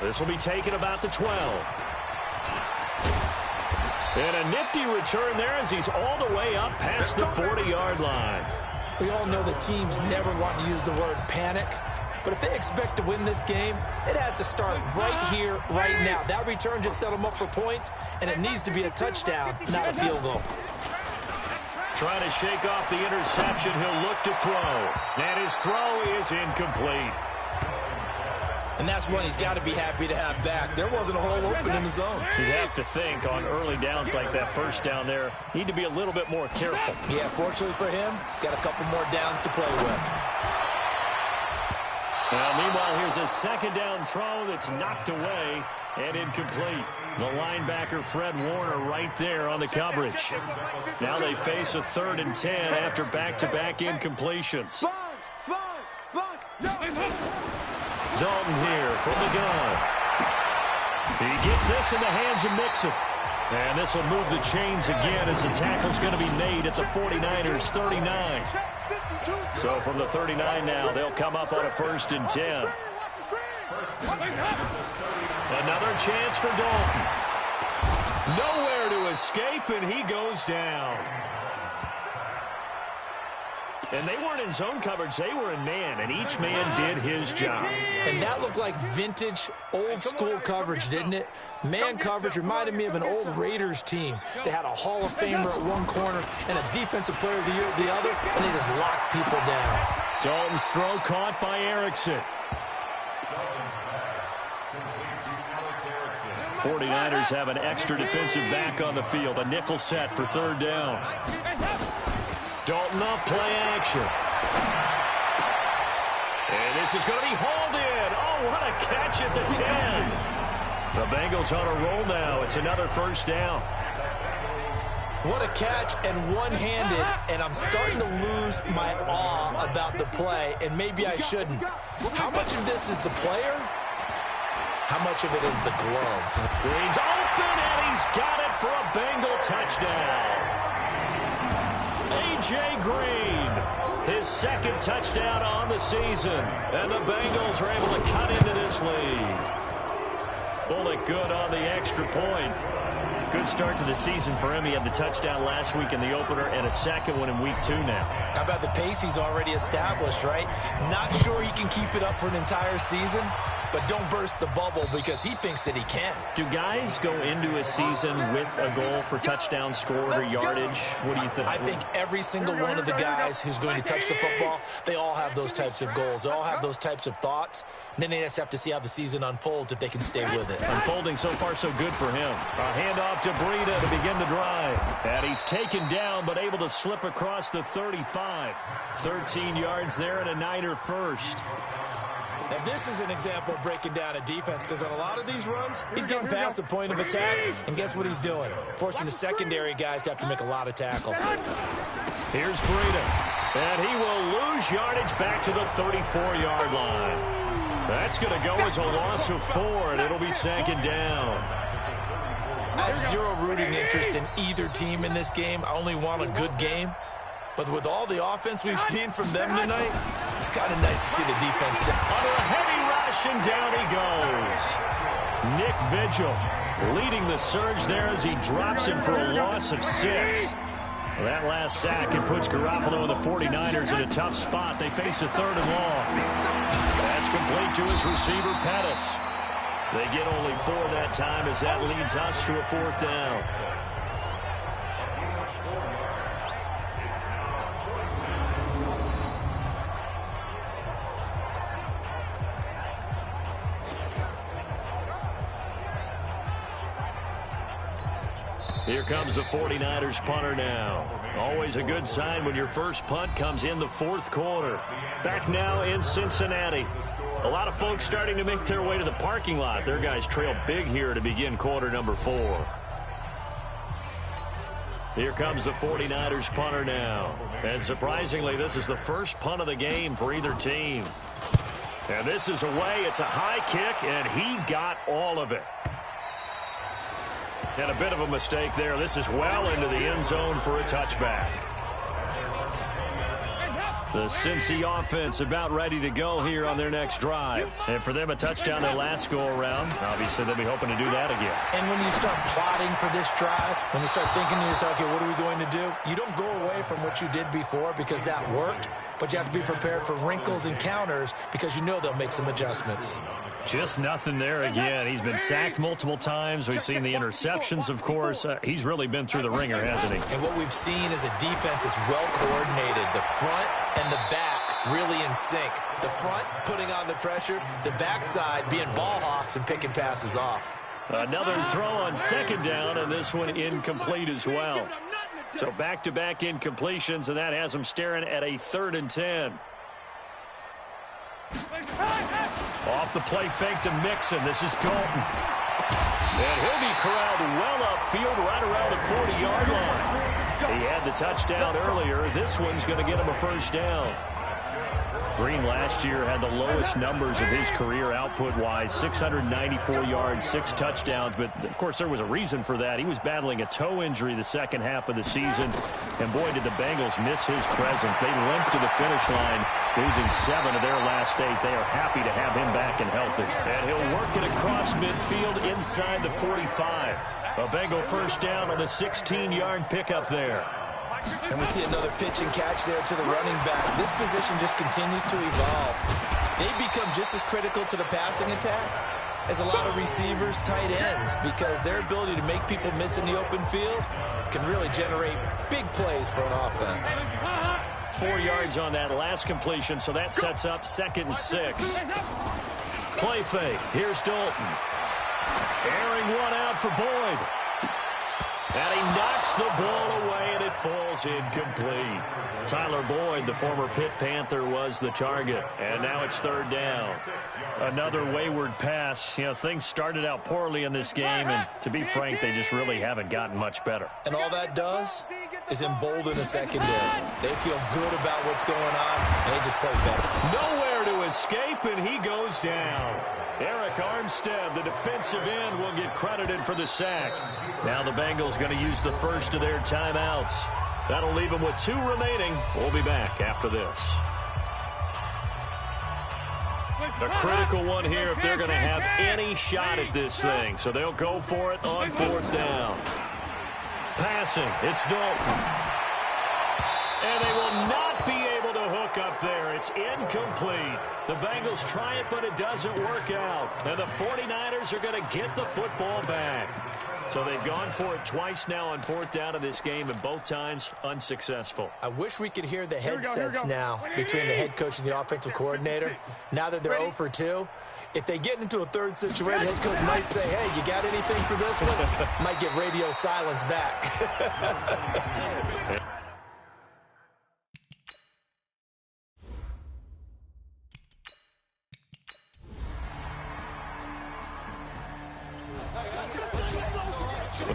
This will be taken about the 12. And a nifty return there as he's all the way up past the 40-yard line. We all know the teams never want to use the word panic, but if they expect to win this game, it has to start right here, right now. That return just set them up for points, and it needs to be a touchdown, not a field goal. Trying to shake off the interception, he'll look to throw. And his throw is incomplete. And that's one he's got to be happy to have back. There wasn't a hole open in the zone. You'd have to think on early downs like that first down there, need to be a little bit more careful. Yeah, fortunately for him, got a couple more downs to play with. Now, meanwhile, here's a second down throw that's knocked away and incomplete. The linebacker, Fred Warner, right there on the coverage. Now they face a 3rd and 10 after back-to-back incompletions. Dalton here from the gun. He gets this in the hands of Mixon. And this will move the chains again as the tackle's going to be made at the 49ers 39. So from the 39 now, they'll come up on a 1st and 10. Another chance for Dalton. Nowhere to escape, and he goes down. And they weren't in zone coverage, they were in man, and each man did his job. And that looked like vintage, old-school coverage, didn't it? Man coverage reminded me of an old Raiders team. They had a Hall of Famer at one corner and a Defensive Player of the Year at the other, and they just locked people down. Dalton's throw caught by Erickson. 49ers have an extra defensive back on the field, a nickel set for 3rd down. Dalton off play action. And this is going to be hauled in. Oh, what a catch at the 10. The Bengals on a roll now. It's another 1st down. What a catch and one-handed, and I'm starting to lose my awe about the play, and maybe I shouldn't. How much of this is the player? How much of it is the glove? Green's open, and he's got it for a Bengal touchdown. A.J. Green, his 2nd touchdown on the season, and the Bengals are able to cut into this lead. Bullock good on the extra point. Good start to the season for him. He had the touchdown last week in the opener and a 2nd one in week 2 now. How about the pace he's already established, right? Not sure he can keep it up for an entire season, but don't burst the bubble because he thinks that he can. Do guys go into a season with a goal for touchdown scored or yardage? What do you think? I think every single one of the guys who's going to touch the football, they all have those types of goals. They all have those types of thoughts. And then they just have to see how the season unfolds if they can stay with it. Unfolding so far so good for him. A handoff to Breida to begin the drive. And he's taken down but able to slip across the 35. 13 yards there and a Niner first. Now, this is an example of breaking down a defense because on a lot of these runs, he's getting past the point of attack, and guess what he's doing? Forcing the secondary guys to have to make a lot of tackles. Here's Breida, and he will lose yardage back to the 34-yard line. That's going to go as a loss of 4, and it'll be 2nd down. I have zero rooting interest in either team in this game. I only want a good game. But with all the offense we've seen from them tonight, it's kind of nice to see the defense. Under a heavy rush, and down he goes. Nick Vigil leading the surge there as he drops him for a loss of 6. Well, that last sack, it puts Garoppolo and the 49ers in a tough spot. They face a 3rd and long. That's complete to his receiver, Pettis. They get only 4 that time as that leads us to a 4th down. Here comes the 49ers punter now. Always a good sign when your first punt comes in the fourth quarter. Back now in Cincinnati. A lot of folks starting to make their way to the parking lot. Their guys trail big here to begin quarter number 4. Here comes the 49ers punter now. And surprisingly, this is the first punt of the game for either team. And this is away. It's a high kick, and he got all of it. And a bit of a mistake there. This is well into the end zone for a touchback. The Cincy offense about ready to go here on their next drive. And for them, a touchdown their last go-around. Obviously, they'll be hoping to do that again. And when you start plotting for this drive, when you start thinking to yourself, okay, what are we going to do? You don't go away from what you did before because that worked, but you have to be prepared for wrinkles and counters because you know they'll make some adjustments. Just nothing there again. He's been sacked multiple times. We've seen the interceptions, of course. He's really been through the ringer, hasn't he? And what we've seen is a defense that's well coordinated. The front and the back really in sync. The front putting on the pressure, the backside being ball hawks and picking passes off. Another throw on second down, and this one incomplete as well. So back-to-back incompletions, and that has them staring at a 3rd and 10. Off the play fake to Mixon. This is Dalton. And he'll be corralled well upfield right around the 40-yard line. He had the touchdown earlier. This one's going to get him a first down. Green last year had the lowest numbers of his career output-wise, 694 yards, 6 touchdowns. But, of course, there was a reason for that. He was battling a toe injury the second half of the season. And, boy, did the Bengals miss his presence. They limped to the finish line, losing 7 of their last 8. They are happy to have him back and healthy. And he'll work it across midfield inside the 45. A Bengal first down on the 16-yard pickup there. And we see another pitch and catch there to the running back. This position just continues to evolve. They become just as critical to the passing attack as a lot of receivers, tight ends, because their ability to make people miss in the open field can really generate big plays for an offense. 4 yards on that last completion, so that sets up 2nd and 6. Play fake. Here's Dalton. Airing one out for Boyd. And he knocks the ball away, and it falls incomplete. Tyler Boyd, the former Pitt Panther, was the target. And now it's 3rd down. Another wayward pass. You know, things started out poorly in this game, and to be frank, they just really haven't gotten much better. And all that does is embolden a secondary. They feel good about what's going on, and they just play better. Nowhere to escape, and he goes down. Eric Armstead, the defensive end, will get credited for the sack. Now the Bengals going to use the first of their timeouts. That'll leave them with 2 remaining. We'll be back after this. A critical one here if they're going to have any shot at this thing. So they'll go for it on 4th down. Passing, it's Dalton. And they will not be able to hook up there. It's incomplete. The Bengals try it, but it doesn't work out. And the 49ers are going to get the football back. So they've gone for it twice now on 4th down of this game, and both times unsuccessful. I wish we could hear the headsets now between the head coach and the offensive coordinator. Now that they're 0 for 2, if they get into a 3rd situation, head coach might say, hey, you got anything for this one? Might get radio silence back.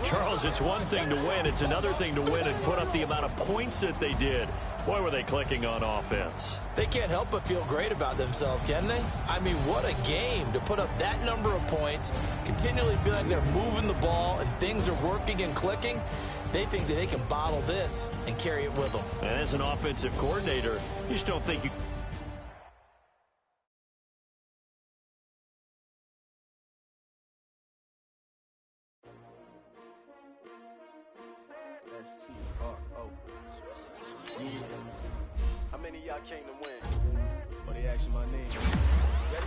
Charles, it's one thing to win. It's another thing to win and put up the amount of points that they did. Boy, were they clicking on offense. They can't help but feel great about themselves, can they? I mean, what a game to put up that number of points, continually feel like they're moving the ball and things are working and clicking. They think that they can bottle this and carry it with them. And as an offensive coordinator, you just don't think you... How many of y'all came to win? But they asking my name. Ready?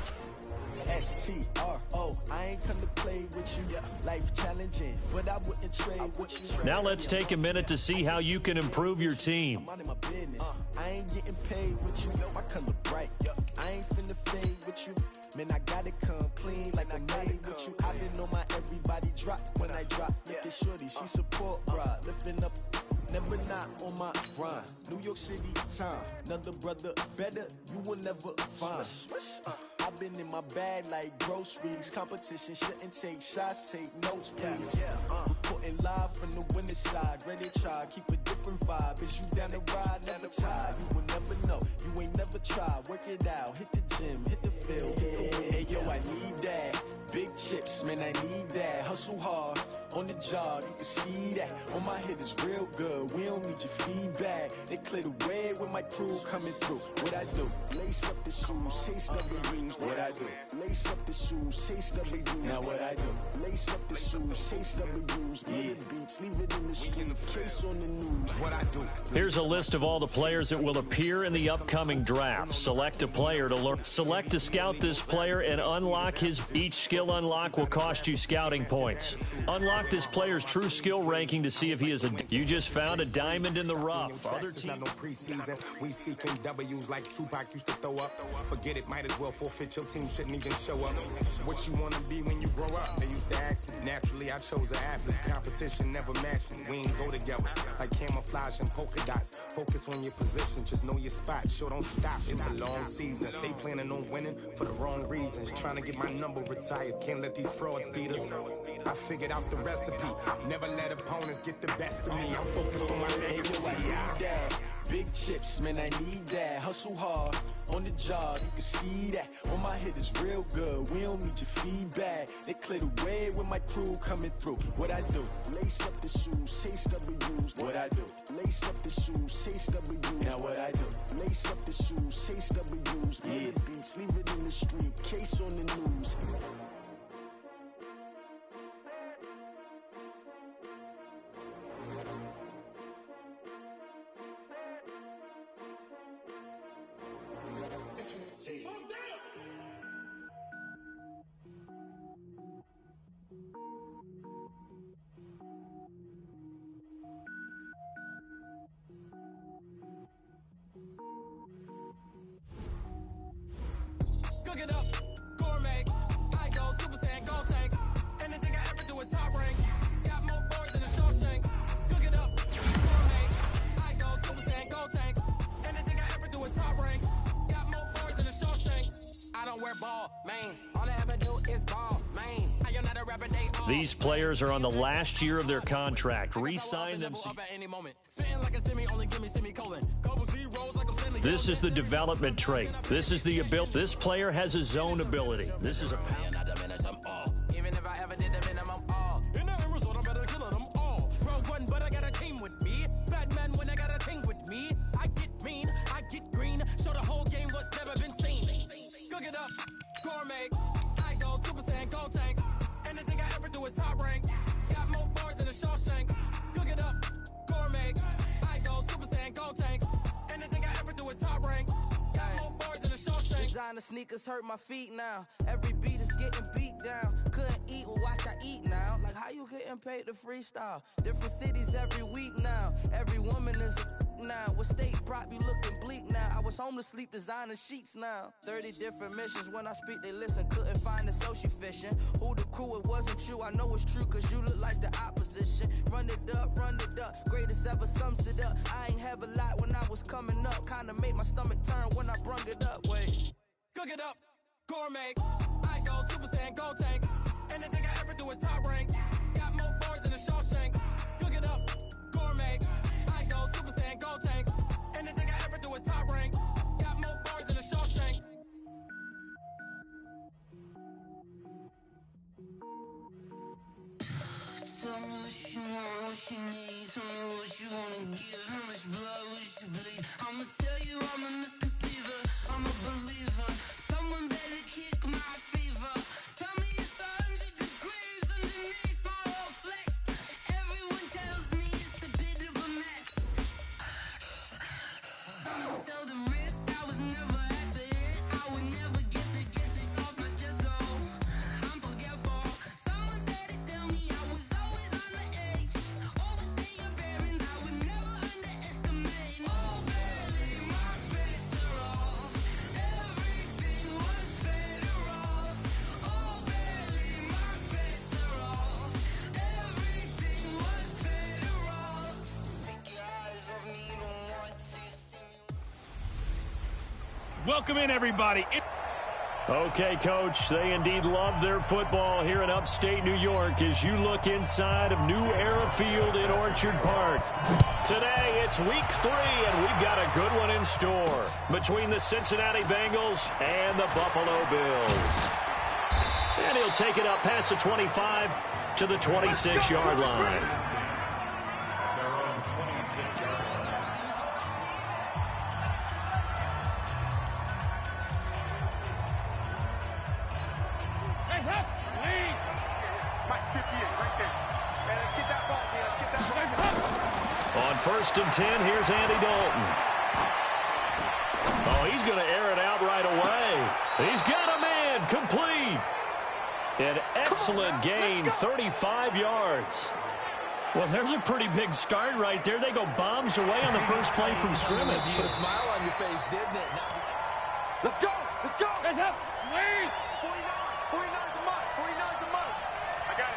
S-T-R-O. I ain't come to play with you. Life challenging, but I wouldn't trade with you. Now let's take a minute to see how you can improve your team. I'm my business. I ain't getting paid with you. My color bright. I ain't finna fade with you. Man, I gotta come clean like I made with you. I been on my everybody drop when I drop. Look at shorty, she support, bruh. Lifting up, never not on my grind. New York City time, another brother better, you will never find. I've been in my bag like groceries. Competition shouldn't take shots, take notes, please. Reporting live from the winning side. Ready to try, keep a different vibe. Is you down the ride, never tired. You will never know, you ain't never tried. Work it out, hit the gym, hit the field, hit the win. Hey yo, I need that. Big chips, man, I need that. Hustle hard, on the job, you can see that. On my hit is real good, we don't need your feedback. They clear the way with my crew coming through. What I do? Lace up the shoes, chase up the rings. What I do? Lace up the shoes, chase up the rings. Now what I do? Lace up the shoes, chase up the rings. Yeah, beats, leave it in the street, case on the news. What I do? Here's a list of all the players that will appear in the upcoming draft. Select a player to learn. Select to scout this player and unlock his. Each skill unlock will cost you scouting points. Unlock this player's true skill ranking to see if he is a. You just found a diamond in the rough. Other teams. No preseason. We seeking W's like Tupac used to throw up. Forget it, might as well forfeit. Your team shouldn't even show up. What you want to be when you grow up? They used to ask me. Naturally, I chose an athlete. Competition never matched me. We ain't go together like camouflage and polka dots. Focus on your position, just know your spot. Sure, don't stop. It's a long season. They planning on winning for the wrong reasons. Trying to get my number retired. Can't let these frauds beat us. I figured out the recipe. Never let opponents get the best of me. I'm focused on my legacy. Big chips, man, I need that. Hustle hard, on the job, you can see that. On my hit is real good, we don't need your feedback. They clear the way with my crew coming through. What I do? Lace up the shoes, chase W's. What I do? Lace up the shoes, chase W's. Now what I do? Lace up the shoes, chase W's. Yeah, beats, leave it in the street, case on the news. Cook it up, gourmet. I go Super Saiyan, go tank. Anything I ever do is top rank. Got more boards than a Shawshank. Cook it up, gourmet. I go Super Saiyan, go tank. Anything I ever do is top rank. Got more boards than a Shawshank. I don't wear ball mains. All I ever do is ball main. I am not a rapper, they all. These players are on the last year of their contract. Re-sign them. This is the development trait. This is the ability. This player has his own ability. This is a. Even if I ever did the minimum all. In the Arizona, better kill them all. Rogue One, but I got a team with me. Batman, when I got a team with me. I get mean, I get green. Show the whole game what's never been seen. Cook it up, gourmet. I go Super Saiyan, go tank. Anything I ever do is top rank. Got more bars than a Shawshank. Cook it up, gourmet. I go Super Saiyan, go tank. Anything I ever do is top rank. Got more bars than a Shawshank. Designer sneakers hurt my feet now. Every beat is getting beat down. Couldn't eat, well watch I eat now. Like how you getting paid to freestyle? Different cities every week now. Every woman is a now. What state brought me looking bleak now? I was homeless, sleep designer sheets now. 30 different missions. When I speak, they listen. Couldn't find the social fishing. Who the crew? It wasn't you. I know it's true, cause you look like the opposition. Run it up, greatest ever sums it up. I ain't have a lot when I was coming up. Kinda made my stomach turn when I brung it up. Wait. Cook it up, gourmet. I go Super Saiyan, go tank. Anything I ever do is top rank. Got more bars than a Shawshank. Cook it up, gourmet. I go Super Saiyan, go tank. Anything I ever do is top rank. Got more bars than a Shawshank. Tell me what you want, what you need. Tell me what you wanna give. How much blood would you bleed? I'ma tell you I'm a misconceiver. I'm a believer. Someone better kick my fever. Tell me it's 100 degrees underneath my whole flesh. Everyone tells me it's a bit of a mess. I'ma tell the risk I was never at the end. I would never get the off my chest. Welcome in, everybody. Okay, Coach, they indeed love their football here in upstate New York as you look inside of New Era Field in Orchard Park. Today, it's week 3, and we've got a good one in store between the Cincinnati Bengals and the Buffalo Bills. And he'll take it up past the 25 to the 26-yard line. On 1st and 10, here's Andy Dalton. Oh, he's going to air it out right away. He's got a man, complete. An excellent gain, 35 yards. Well, there's a pretty big start right there. They go bombs away on the first play from scrimmage. Put a smile on your face, didn't it? Let's go! Let's go! Let's up! Wait! 49! 49's a month! 49's a month! I got it.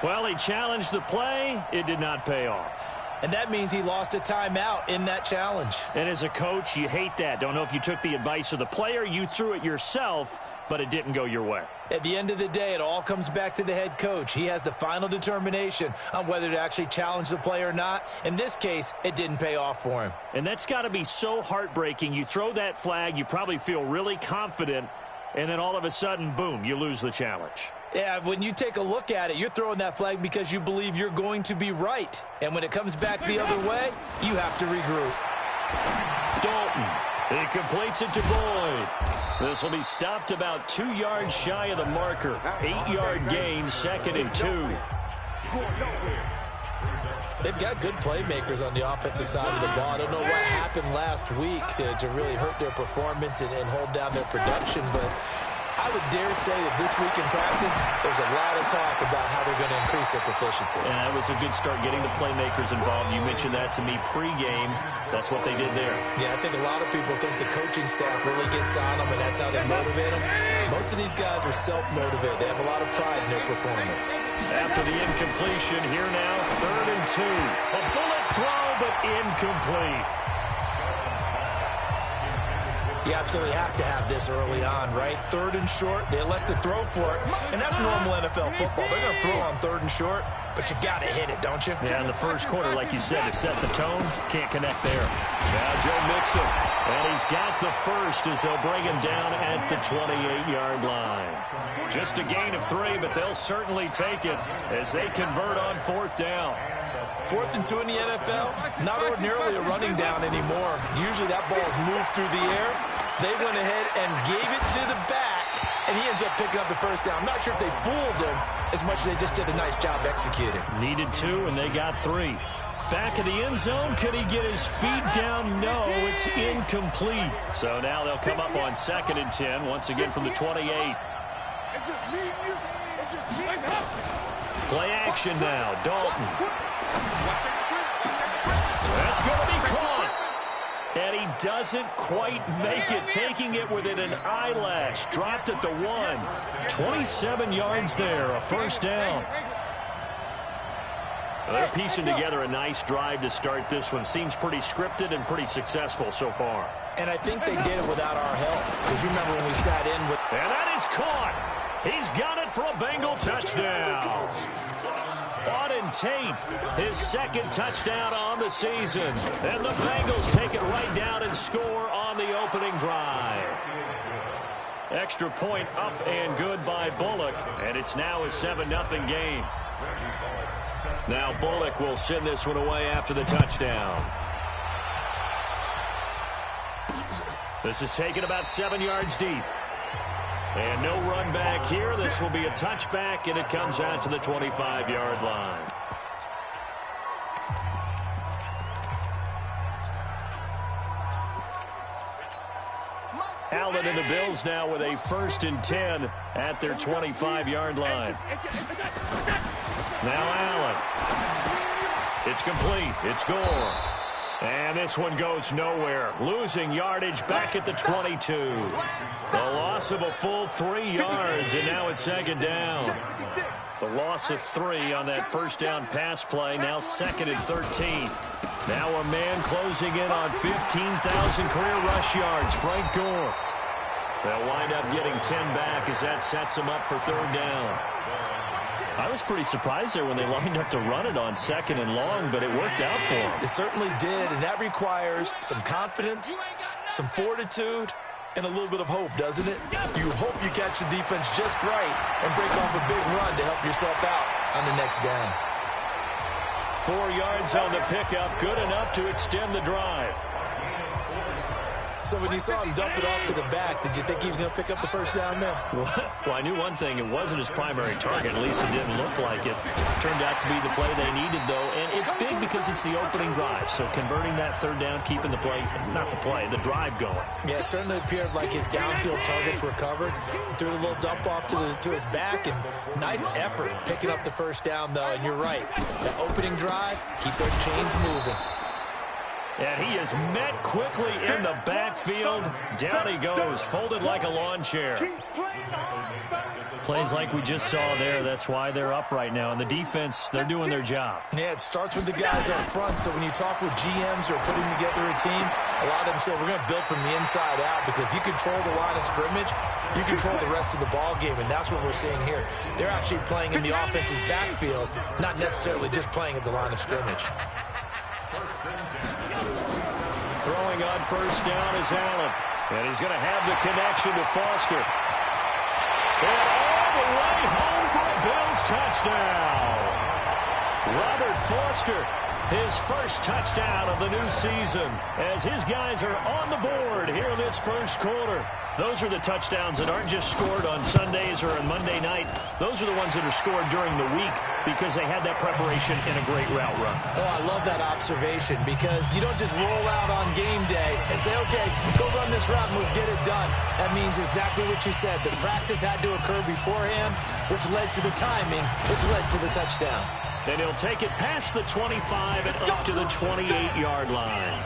Well, he challenged the play. It did not pay off. And that means he lost a timeout in that challenge. And as a coach, you hate that. Don't know if you took the advice of the player, you threw it yourself, but it didn't go your way. At the end of the day, it all comes back to the head coach. He has the final determination on whether to actually challenge the play or not. In this case, it didn't pay off for him. And that's got to be so heartbreaking. You throw that flag, you probably feel really confident, and then all of a sudden, boom, you lose the challenge. Yeah, when you take a look at it, you're throwing that flag because you believe you're going to be right. And when it comes back the other way, you have to regroup. Dalton, he completes it to Boyd. This will be stopped about 2 yards shy of the marker. 8-yard gain, 2nd and 2. They've got good playmakers on the offensive side of the ball. I don't know what happened last week to really hurt their performance and hold down their production, but I would dare say that this week in practice, there's a lot of talk about how they're going to increase their proficiency. And that was a good start getting the playmakers involved. You mentioned that to me pregame. That's what they did there. Yeah, I think a lot of people think the coaching staff really gets on them, and that's how they motivate them. Most of these guys are self-motivated. They have a lot of pride in their performance. After the incompletion, here now, 3rd and 2. A bullet throw, but incomplete. You absolutely have to have this early on, right? 3rd and short, they elect to throw for it, and that's normal NFL football. They're going to throw on 3rd and short, but you've got to hit it, don't you? Yeah, in the first quarter, like you said, to set the tone, can't connect there. Now Joe Mixon, and he's got the first as they'll bring him down at the 28-yard line. Just a gain of 3, but they'll certainly take it as they convert on 4th down. 4th and 2 in the NFL, not ordinarily a running down anymore. Usually that ball is moved through the air. They went ahead and gave it to the back, and he ends up picking up the first down. I'm not sure if they fooled him as much as they just did a nice job executing. Needed 2, and they got 3. Back in the end zone, could he get his feet down? No, it's incomplete. So now they'll come up on 2nd and 10, once again from the 28. It's just me and you. It's just me and you. Play action now, Dalton. That's going to be caught. And he doesn't quite make it, taking it within an eyelash. Dropped at the 1. 27 yards there, a first down. They're piecing together a nice drive to start this one. Seems pretty scripted and pretty successful so far. And I think they did it without our help. Because you remember when we sat in with... And that is caught. He's got it for a Bengal touchdown. Auden Tate, his 2nd touchdown on the season. And the Bengals take it right down and score on the opening drive. Extra point up and good by Bullock. And it's now a 7-0 game. Now Bullock will send this one away after the touchdown. This is taken about 7 yards deep. And no run back here. This will be a touchback, and it comes out to the 25-yard line. Allen and the Bills now with a 1st and 10 at their 25-yard line. Now Allen. It's complete. It's Gore. And this one goes nowhere. Losing yardage back at the 22. The loss of a full 3 yards, and now it's 2nd down. The loss of 3 on that first down pass play, now 2nd and 13. Now a man closing in on 15,000 career rush yards, Frank Gore. They'll wind up getting 10 back as that sets them up for third down. I was pretty surprised there when they lined up to run it on second and long, but it worked out for them. It certainly did, and that requires some confidence, some fortitude, and a little bit of hope, doesn't it? You hope you catch the defense just right and break off a big run to help yourself out on the next down. 4 yards on the pickup, good enough to extend the drive. So when you saw him dump it off to the back, did you think he was going to pick up the first down there? Well, I knew one thing. It wasn't his primary target. At least it didn't look like it. Turned out to be the play they needed, though. And it's big because it's the opening drive. So converting that third down, keeping the play, not the play, the drive going. Yeah, it certainly appeared like his downfield targets were covered. He threw a little dump off to his back, and nice effort picking up the first down, though. And you're right. That opening drive, keep those chains moving. And he is met quickly in the backfield. Down he goes, folded like a lawn chair. Plays like we just saw there. That's why they're up right now. And the defense, they're doing their job. Yeah, it starts with the guys up front. So when you talk with GMs who are putting together a team, a lot of them say we're going to build from the inside out, because if you control the line of scrimmage, you control the rest of the ball game, and that's what we're seeing here. They're actually playing in the offense's backfield, not necessarily just playing at the line of scrimmage. Throwing on first down is Allen. And he's going to have the connection to Foster. And all the way home for a Bills touchdown. Robert Foster, his first touchdown of the new season, as his guys are on the board here in this first quarter. Those are the touchdowns that aren't just scored on Sundays or on Monday night. Those are the ones that are scored during the week because they had that preparation in a great route run. Oh, I love that observation, because you don't just roll out on game day and say, okay, go run this route and let's get it done. That means exactly what you said. The practice had to occur beforehand, which led to the timing, which led to the touchdown. And he'll take it past the 25 and up to the 28-yard line.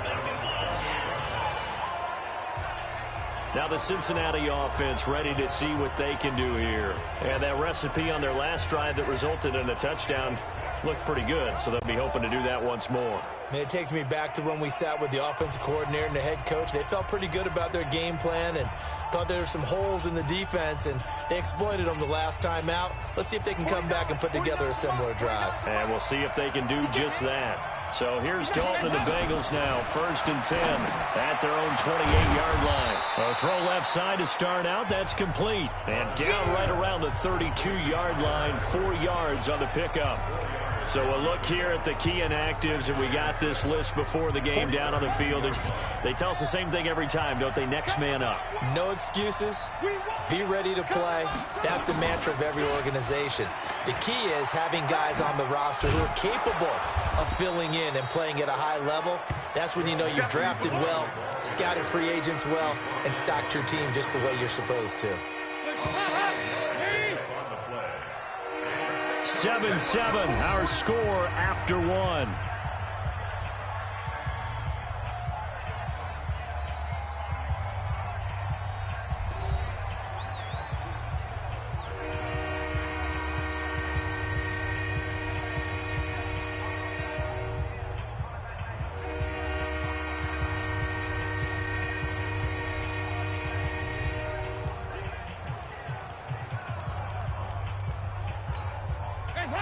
Now the Cincinnati offense ready to see what they can do here. And that recipe on their last drive that resulted in a touchdown looked pretty good, so they'll be hoping to do that once more. And it takes me back to when we sat with the offensive coordinator and the head coach. They felt pretty good about their game plan and thought there were some holes in the defense, and they exploited them the last time out. Let's see if they can come back and put together a similar drive. And we'll see if they can do just that. So here's Dalton and the Bengals now, 1st and 10 at their own 28-yard line. A throw left side to start out. That's complete. And down right around the 32-yard line, 4 yards on the pickup. So a look here at the key inactives, and we got this list before the game down on the field. And they tell us the same thing every time, don't they? Next man up. No excuses. Be ready to play. That's the mantra of every organization. The key is having guys on the roster who are capable of filling in and playing at a high level. That's when you know you've drafted well, scouted free agents well, and stocked your team just the way you're supposed to. 7-7, our score after one.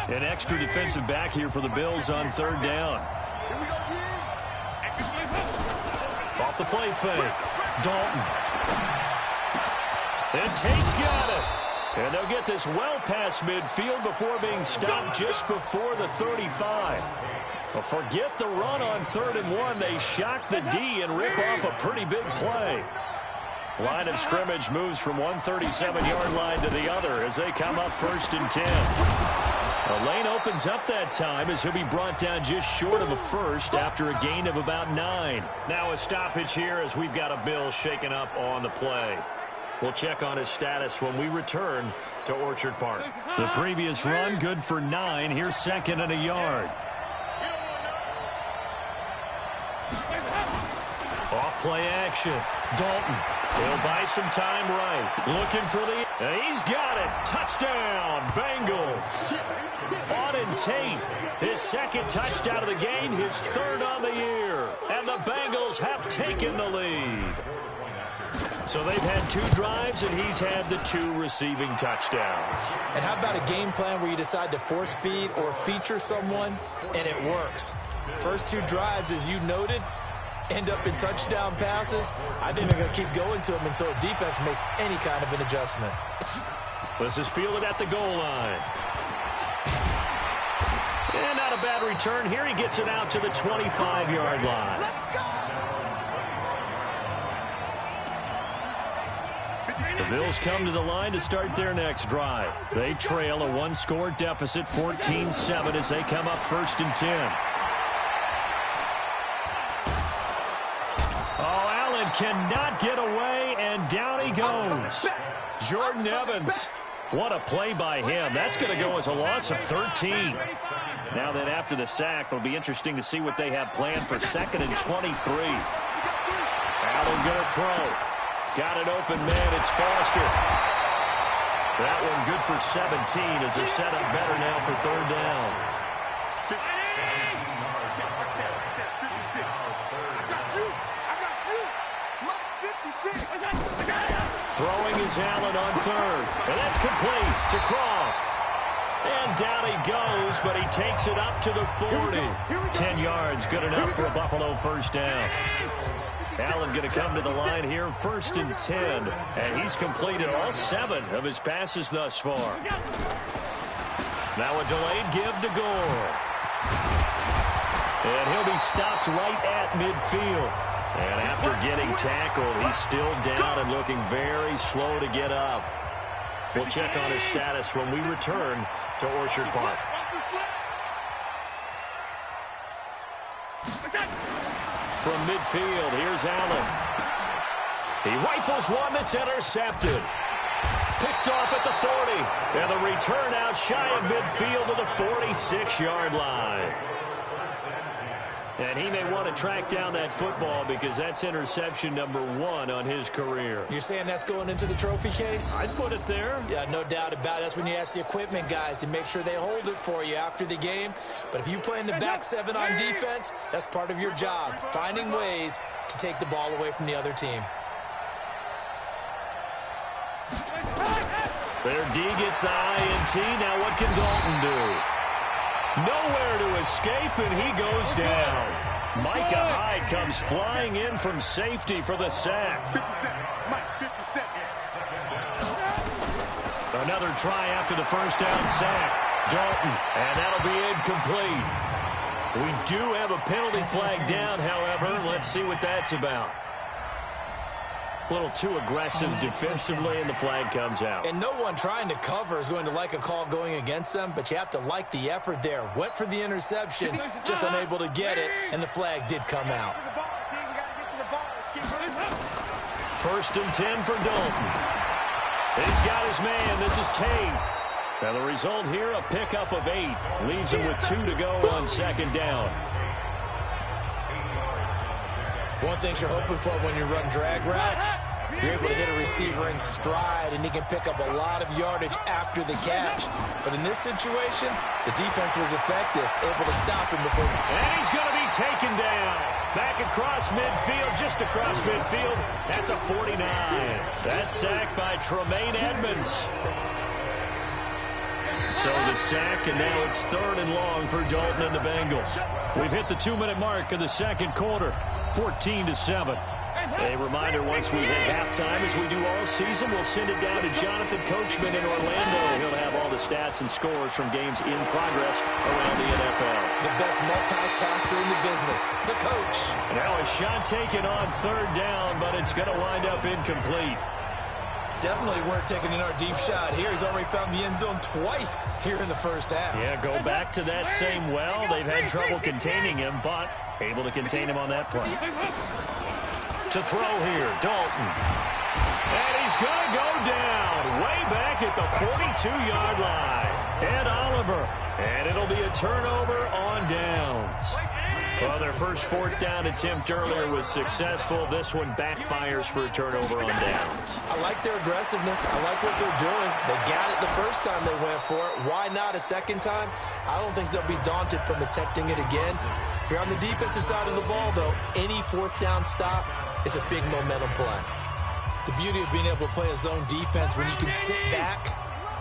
An extra defensive back here for the Bills on third down. Off the play fake. Dalton. And Tate's got it. And they'll get this well past midfield before being stopped just before the 35. Well, forget the run on 3rd and 1. They shock the D and rip off a pretty big play. Line of scrimmage moves from one 37-yard line to the other as they come up 1st and 10. The lane opens up that time as he'll be brought down just short of a first after a gain of about 9. Now a stoppage here as we've got a Bill shaken up on the play. We'll check on his status when we return to Orchard Park. The previous run good for 9. Here's 2nd and a yard. Off play action. Dalton. He'll buy some time right. Looking for the... And he's got it. Touchdown, Bengals. Auden Tate, his second touchdown of the game, his third on the year. And the Bengals have taken the lead. So they've had 2 drives, and he's had the 2 receiving touchdowns. And how about a game plan where you decide to force feed or feature someone, and it works? First 2 drives, as you noted, end up in touchdown passes. I think they're going to keep going to them until defense makes any kind of an adjustment. This is fielded at the goal line. And not a bad return here. He gets it out to the 25-yard line. The Bills come to the line to start their next drive. They trail a 1-score deficit, 14-7, as they come up 1st and 10. Cannot get away, and down he goes. Jordan Evans. What a play by him. That's going to go as a loss of 13. Now then, after the sack, it'll be interesting to see what they have planned for 2nd and 23. Allen going to throw. Got it open, man. It's Foster. That one good for 17 as they're set up better now for 3rd down. Throwing is Allen on 3rd. And that's complete to Croft. And down he goes, but he takes it up to the 40. 10 yards, good enough for a Buffalo 1st down. Allen going to come to the line here, 1st and 10. And he's completed all 7 of his passes thus far. Now a delayed give to Gore. And he'll be stopped right at midfield. And after getting tackled, he's still down and looking very slow to get up. We'll check on his status when we return to Orchard Park. From midfield, here's Allen. He rifles one that's intercepted. Picked off at the 40. And the return out shy of midfield to the 46-yard line. And he may want to track down that football because that's interception number 1 on his career. You're saying that's going into the trophy case? I'd put it there. Yeah, no doubt about it. That's when you ask the equipment guys to make sure they hold it for you after the game. But if you play in the back 7 on defense, that's part of your job, finding ways to take the ball away from the other team. Their D gets the INT. Now what can Dalton do? Nowhere to escape, and he goes down. Micah Hyde comes flying in from safety for the sack. 50 cent. Mike, 50 cent. Another try after the 1st down sack. Dalton, and that'll be incomplete. We do have a penalty flag down, however. Let's see what that's about. A little too aggressive defensively, and the flag comes out. And no one trying to cover is going to like a call going against them, but you have to like the effort there. Went for the interception, just unable to get it, and the flag did come out. 1st and 10 for Dalton. He's got his man. This is Tate. Now the result here, a pickup of 8. Leaves him with 2 to go on 2nd down. One thing you're hoping for when you run drag routes, you're able to hit a receiver in stride, and he can pick up a lot of yardage after the catch. But in this situation, the defense was effective, able to stop him before. And he's going to be taken down. Back across midfield, just across midfield at the 49. That's sacked by Tremaine Edmonds. So the sack, and now it's 3rd and long for Dalton and the Bengals. We've hit the 2-minute mark of the 2nd quarter. 14-7. A reminder, once we hit halftime, as we do all season, we'll send it down to Jonathan Coachman in Orlando. He'll have all the stats and scores from games in progress around the NFL. The best multitasker in the business, the coach. Now a shot taken on 3rd down, but it's going to wind up incomplete. Definitely worth taking in our deep shot here. He's already found the end zone twice here in the 1st half. Yeah, go back to that same well. They've had trouble containing him, but able to contain him on that play. To throw here, Dalton. And he's going to go down way back at the 42-yard line. And Oliver. And it'll be a turnover on downs. Well, their first fourth down attempt earlier was successful. This one backfires for a turnover on downs. I like their aggressiveness. I like what they're doing. They got it the first time they went for it. Why not a second time? I don't think they'll be daunted from attempting it again. If you're on the defensive side of the ball, though, any fourth down stop is a big momentum play. The beauty of being able to play a zone defense when you can sit back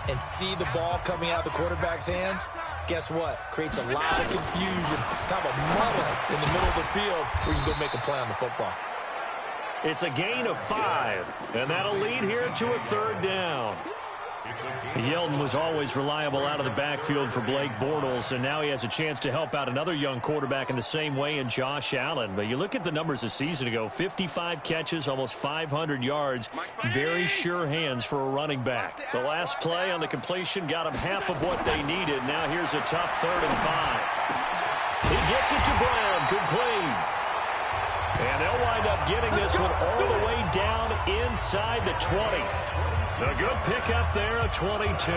and see the ball coming out of the quarterback's hands, guess what? Creates a lot of confusion, kind of a muddle in the middle of the field where you can go make a play on the football. It's a gain of 5, and that'll lead here to a third down. Yeldon was always reliable out of the backfield for Blake Bortles, and now he has a chance to help out another young quarterback in the same way in Josh Allen. But you look at the numbers a season ago, 55 catches, almost 500 yards, very sure hands for a running back. The last play on the completion got him half of what they needed. Now here's a tough 3rd and 5. He gets it to Brown, complete. And they'll wind up getting this one all the way down inside the 20. A good pickup there, a 22.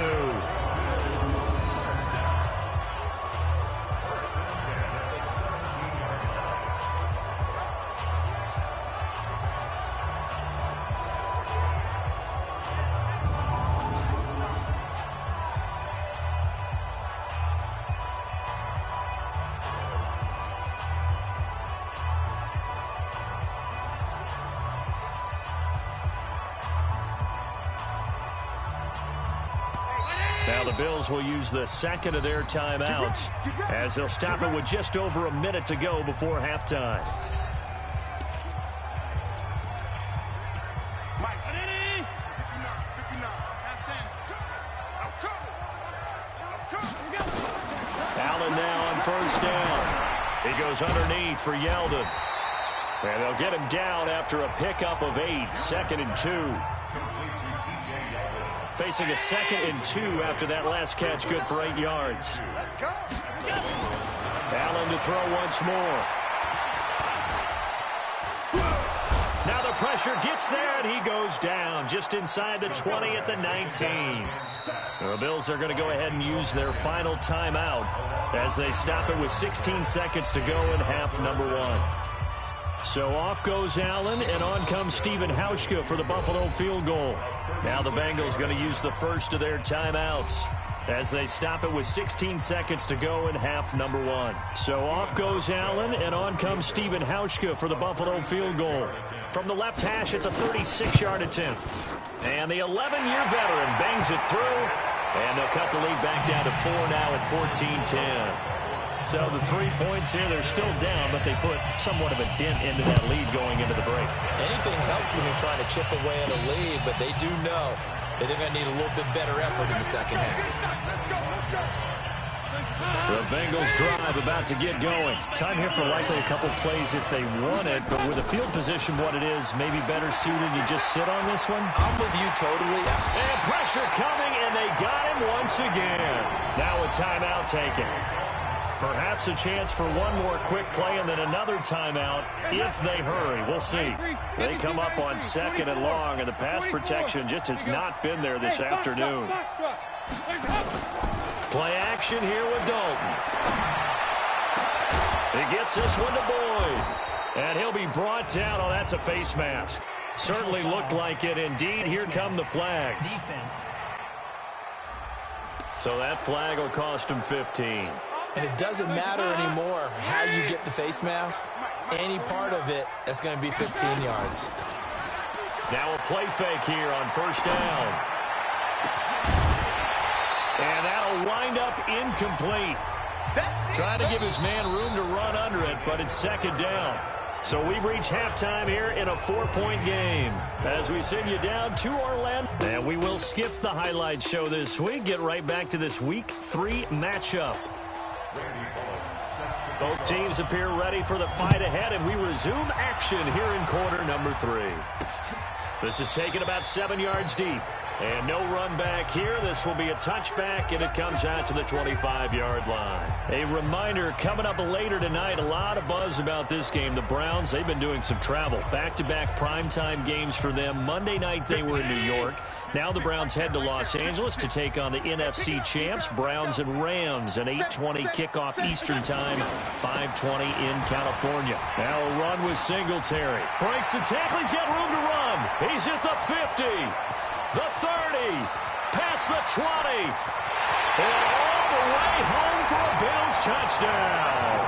Now the Bills will use the second of their timeouts as they'll stop it with just over a minute to go before halftime. Allen now on first down. He goes underneath for Yeldon. And they'll get him down after a pickup of 8, 2nd and 2. Facing a 2nd and 2 after that last catch, good for 8 yards. Allen to throw once more. Now the pressure gets there, and he goes down just inside the 20 at the 19. The Bills are going to go ahead and use their final timeout as they stop it with 16 seconds to go in half number 1. So off goes Allen, and on comes Stephen Hauschka for the Buffalo field goal. Now the Bengals going to use the first of their timeouts as they stop it with 16 seconds to go in half number 1. So off goes Allen, and on comes Stephen Hauschka for the Buffalo field goal. From the left hash, it's a 36-yard attempt. And the 11-year veteran bangs it through, and they'll cut the lead back down to 4 now at 14-10. So the 3 points here, they're still down, but they put somewhat of a dent into that lead going into the break. Anything helps when you're trying to chip away at a lead, but they do know that they're going to need a little bit better effort in the second half. The Bengals drive about to get going. Time here for likely a couple plays if they want it, but with the field position what it is, maybe better suited to just sit on this one? I'm with you totally. And pressure coming, and they got him once again. Now a timeout taken. Perhaps a chance for one more quick play and then another timeout if they hurry. We'll see. They come up on 2nd and long, and the pass protection just has not been there this afternoon. Play action here with Dalton. He gets this one to Boyd. And he'll be brought down. Oh, that's a face mask. Certainly looked like it. Indeed, here come the flags. So that flag will cost him 15. And it doesn't matter anymore how you get the face mask. Any part of it, that's going to be 15 yards. Now a play fake here on first down. And that'll wind up incomplete. Trying to give his man room to run under it, but it's 2nd down. So we've reached halftime here in a 4-point game as we send you down to Orlando. And we will skip the highlight show this week. Get right back to this Week 3 matchup. Both teams appear ready for the fight ahead, and we resume action here in quarter number 3. This is taken about 7 yards deep. And no run back here. This will be a touchback, and it comes out to the 25-yard line. A reminder, coming up later tonight, a lot of buzz about this game. The Browns, they've been doing some travel. Back-to-back primetime games for them. Monday night, they were in New York. Now the Browns head to Los Angeles to take on the NFC champs, Browns and Rams. An 8:20 kickoff Eastern time, 5:20 in California. Now a run with Singletary. Breaks the tackle. He's got room to run. He's at the 50. The 30, past the 20, and all the way home for a Bills touchdown.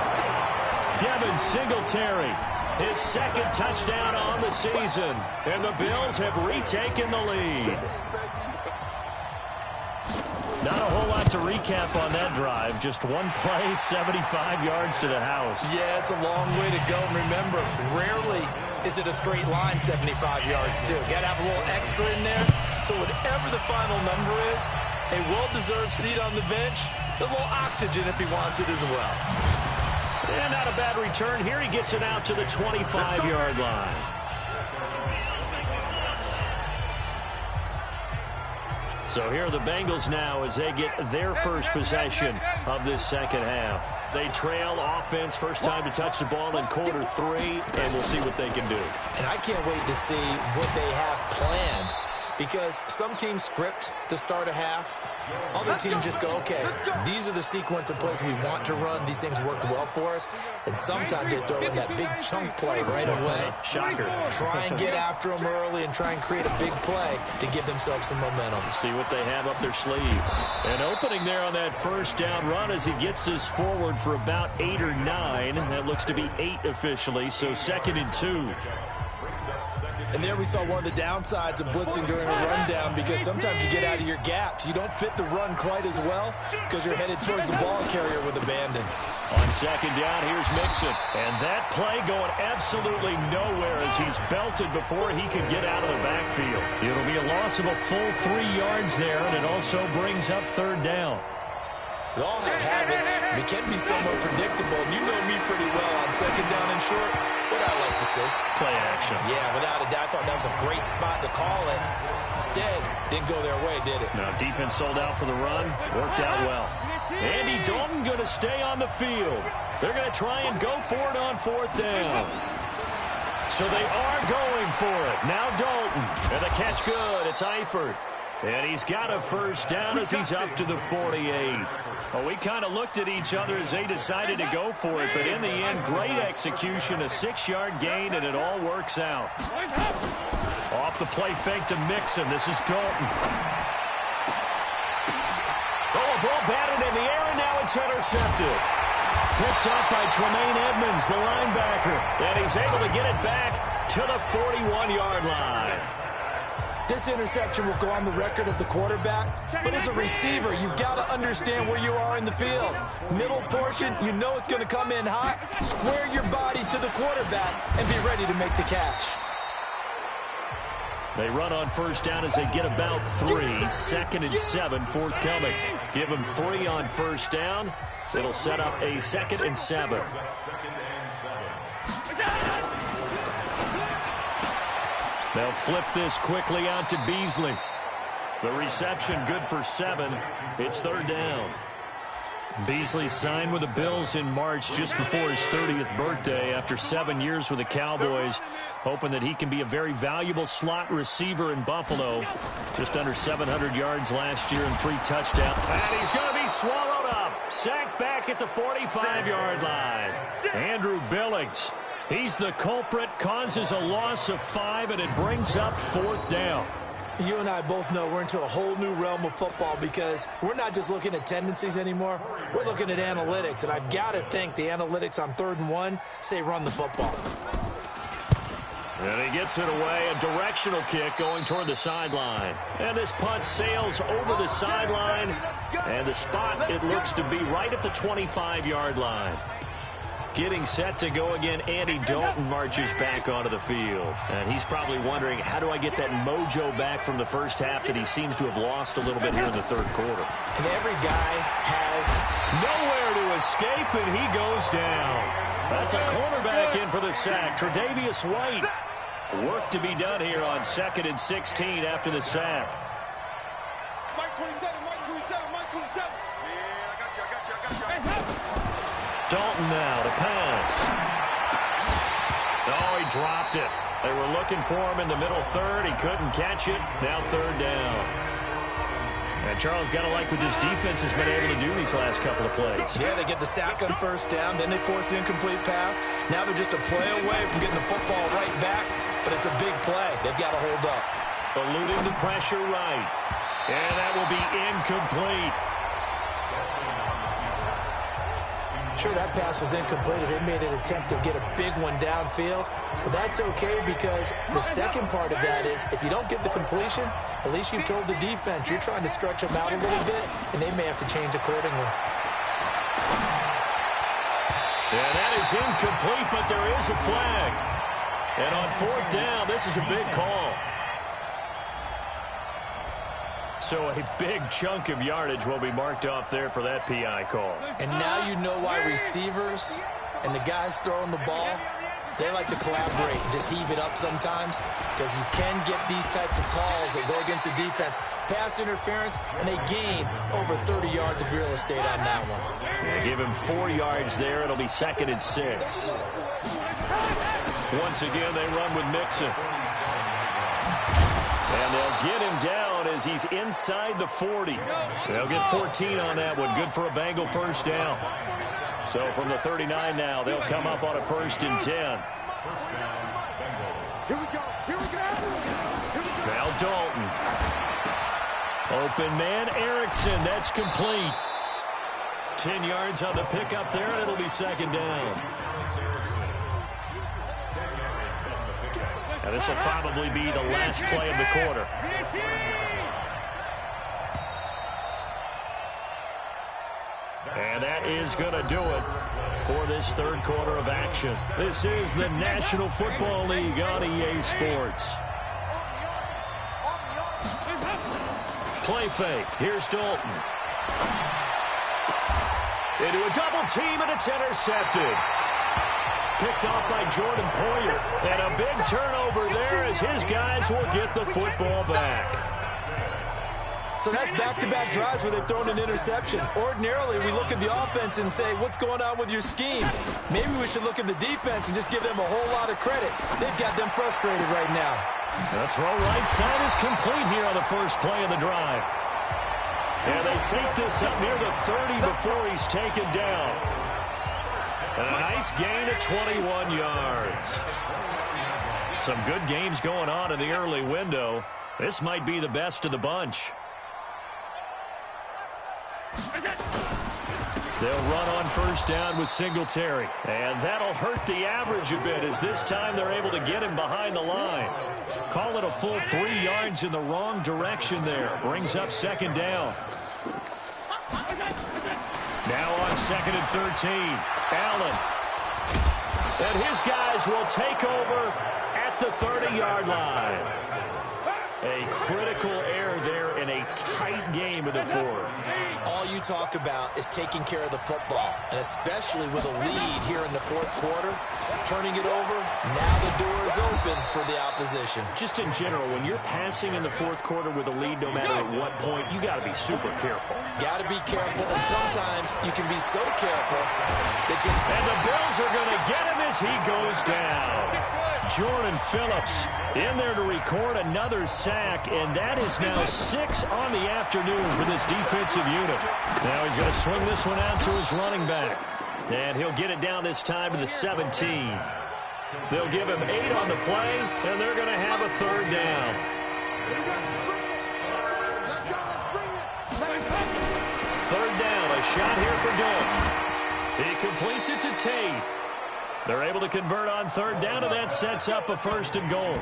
Devin Singletary, his second touchdown on the season, and the Bills have retaken the lead. Not a whole lot to recap on that drive. Just one play, 75 yards to the house. Yeah, it's a long way to go. Remember, rarely is it a straight line 75 yards, too. Got to have a little extra in there. So whatever the final number is, a well-deserved seat on the bench, a little oxygen if he wants it as well. And not a bad return here. He gets it out to the 25-yard line. So here are the Bengals now as they get their first possession of this second half. They trail offense, first time to touch the ball in quarter 3, and we'll see what they can do. And I can't wait to see what they have planned, because some teams script to start a half. Other teams just go, okay, these are the sequence of plays we want to run. These things worked well for us. And sometimes they throw in that big chunk play right away. Shocker. Try and get after them early and try and create a big play to give themselves some momentum. See what they have up their sleeve. An opening there on that first down run as he gets this forward for about 8 or 9. That looks to be 8 officially, so 2nd and 2. And there we saw one of the downsides of blitzing during a rundown, because sometimes you get out of your gaps. You don't fit the run quite as well because you're headed towards the ball carrier with abandon. On second down, here's Mixon. And that play going absolutely nowhere as he's belted before he could get out of the backfield. It'll be a loss of a full 3 yards there, and it also brings up 3rd down. We all have habits. We can be somewhat predictable. And you know me pretty well on second down and short. What I like to see. Play action. Yeah, without a doubt. I thought that was a great spot to call it. Instead, didn't go their way, did it? Now, defense sold out for the run. Worked out well. Andy Dalton going to stay on the field. They're going to try and go for it on 4th down. So they are going for it. Now Dalton. And the catch good. It's Eifert. And he's got a first down as he's up to the 48. Well, we kind of looked at each other as they decided to go for it, but in the end, great execution, a 6-yard gain, and it all works out. Off the play fake to Mixon. This is Dalton. Oh, a ball batted in the air, and now it's intercepted. Picked up by Tremaine Edmonds, the linebacker, and he's able to get it back to the 41-yard line. This interception will go on the record of the quarterback, but as a receiver, you've got to understand where you are in the field. Middle portion, you know it's going to come in hot. Square your body to the quarterback and be ready to make the catch. They run on first down as they get about 3. 2nd and 7 forthcoming. Give them 3 on first down. It'll set up a 2nd and 7. They'll flip this quickly out to Beasley. The reception good for 7. It's 3rd down. Beasley signed with the Bills in March just before his 30th birthday after 7 years with the Cowboys, hoping that he can be a very valuable slot receiver in Buffalo. Just under 700 yards last year and 3 touchdowns. And he's going to be swallowed up. Sacked back at the 45-yard line. Andrew Billings. He's the culprit, causes a loss of 5, and it brings up 4th down. You and I both know we're into a whole new realm of football, because we're not just looking at tendencies anymore. We're looking at analytics, and I've got to think the analytics on 3rd and 1 say run the football. And he gets it away, a directional kick going toward the sideline. And this punt sails over the sideline, and the spot, it looks to be right at the 25-yard line. Getting set to go again, Andy Dalton marches back onto the field. And he's probably wondering, how do I get that mojo back from the first half that he seems to have lost a little bit here in the 3rd quarter? And every guy has nowhere to escape, and he goes down. That's a cornerback in for the sack. Tre'Davious White. Work to be done here on 2nd and 16 after the sack. Mike 27, Mike 27, Mike 27. Yeah, I got you. Dalton now to pass. Oh, he dropped it. They were looking for him in the middle third. He couldn't catch it. Now third down. And Charles, got to like what this defense has been able to do these last couple of plays. Yeah, they get the sack on first down. Then they force the incomplete pass. Now they're just a play away from getting the football right back. But it's a big play. They've got to hold up. Eluding the pressure right. And that will be incomplete. Sure, that pass was incomplete as they made an attempt to get a big one downfield. But that's okay because the second part of that is if you don't get the completion, at least you've told the defense you're trying to stretch them out a little bit, and they may have to change accordingly. Yeah, that is incomplete, but there is a flag. And on fourth down, this is a big call. So a big chunk of yardage will be marked off there for that PI call. And now you know why receivers and the guys throwing the ball, they like to collaborate and just heave it up sometimes because you can get these types of calls that go against the defense. Pass interference, and they gain over 30 yards of real estate on that one. Yeah, give him 4 yards there. It'll be 2nd and 6. Once again, they run with Mixon. And they'll get him down as he's inside the 40. They'll get 14 on that one. Good for a Bengal first down. So from the 39 now, they'll come up on a 1st and 10. Here we go. Here we go. Now Dalton. Open man, Erickson. That's complete. 10 yards on the pickup there, and it'll be 2nd down. Now this will probably be the last play of the quarter. And that is going to do it for this third quarter of action. This is the National Football League on EA Sports. Play fake. Here's Dalton. Into a double team, and it's intercepted. Picked off by Jordan Poyer. And a big turnover there as his guys will get the football back. So that's back-to-back drives where they've thrown an interception. Ordinarily, we look at the offense and say, what's going on with your scheme? Maybe we should look at the defense and just give them a whole lot of credit. They've got them frustrated right now. The throw right side is complete here on the first play of the drive. And they take this up near the 30 before he's taken down. And a nice gain of 21 yards. Some good games going on in the early window. This might be the best of the bunch. They'll run on first down with Singletary. And that'll hurt the average a bit as this time they're able to get him behind the line. Call it a full 3 yards in the wrong direction there. Brings up 2nd down. Now on 2nd and 13. Allen. And his guys will take over at the 30-yard line. A critical error there in a tight game in the fourth. All you talk about is taking care of the football, and especially with a lead here in the fourth quarter, turning it over, now the door is open for the opposition. Just in general, when you're passing in the fourth quarter with a lead, no matter at what point, you got to be super careful. Got to be careful, and sometimes you can be so careful that you... And the Bills are going to get him as he goes down. Jordan Phillips in there to record another sack, and that is now 6 on the afternoon for this defensive unit. Now he's going to swing this one out to his running back, and he'll get it down this time to the 17. They'll give him 8 on the play, and they're going to have a 3rd down. 3rd down, a shot here for Dalton. He completes it to Tate. They're able to convert on 3rd down, and that sets up a 1st and goal.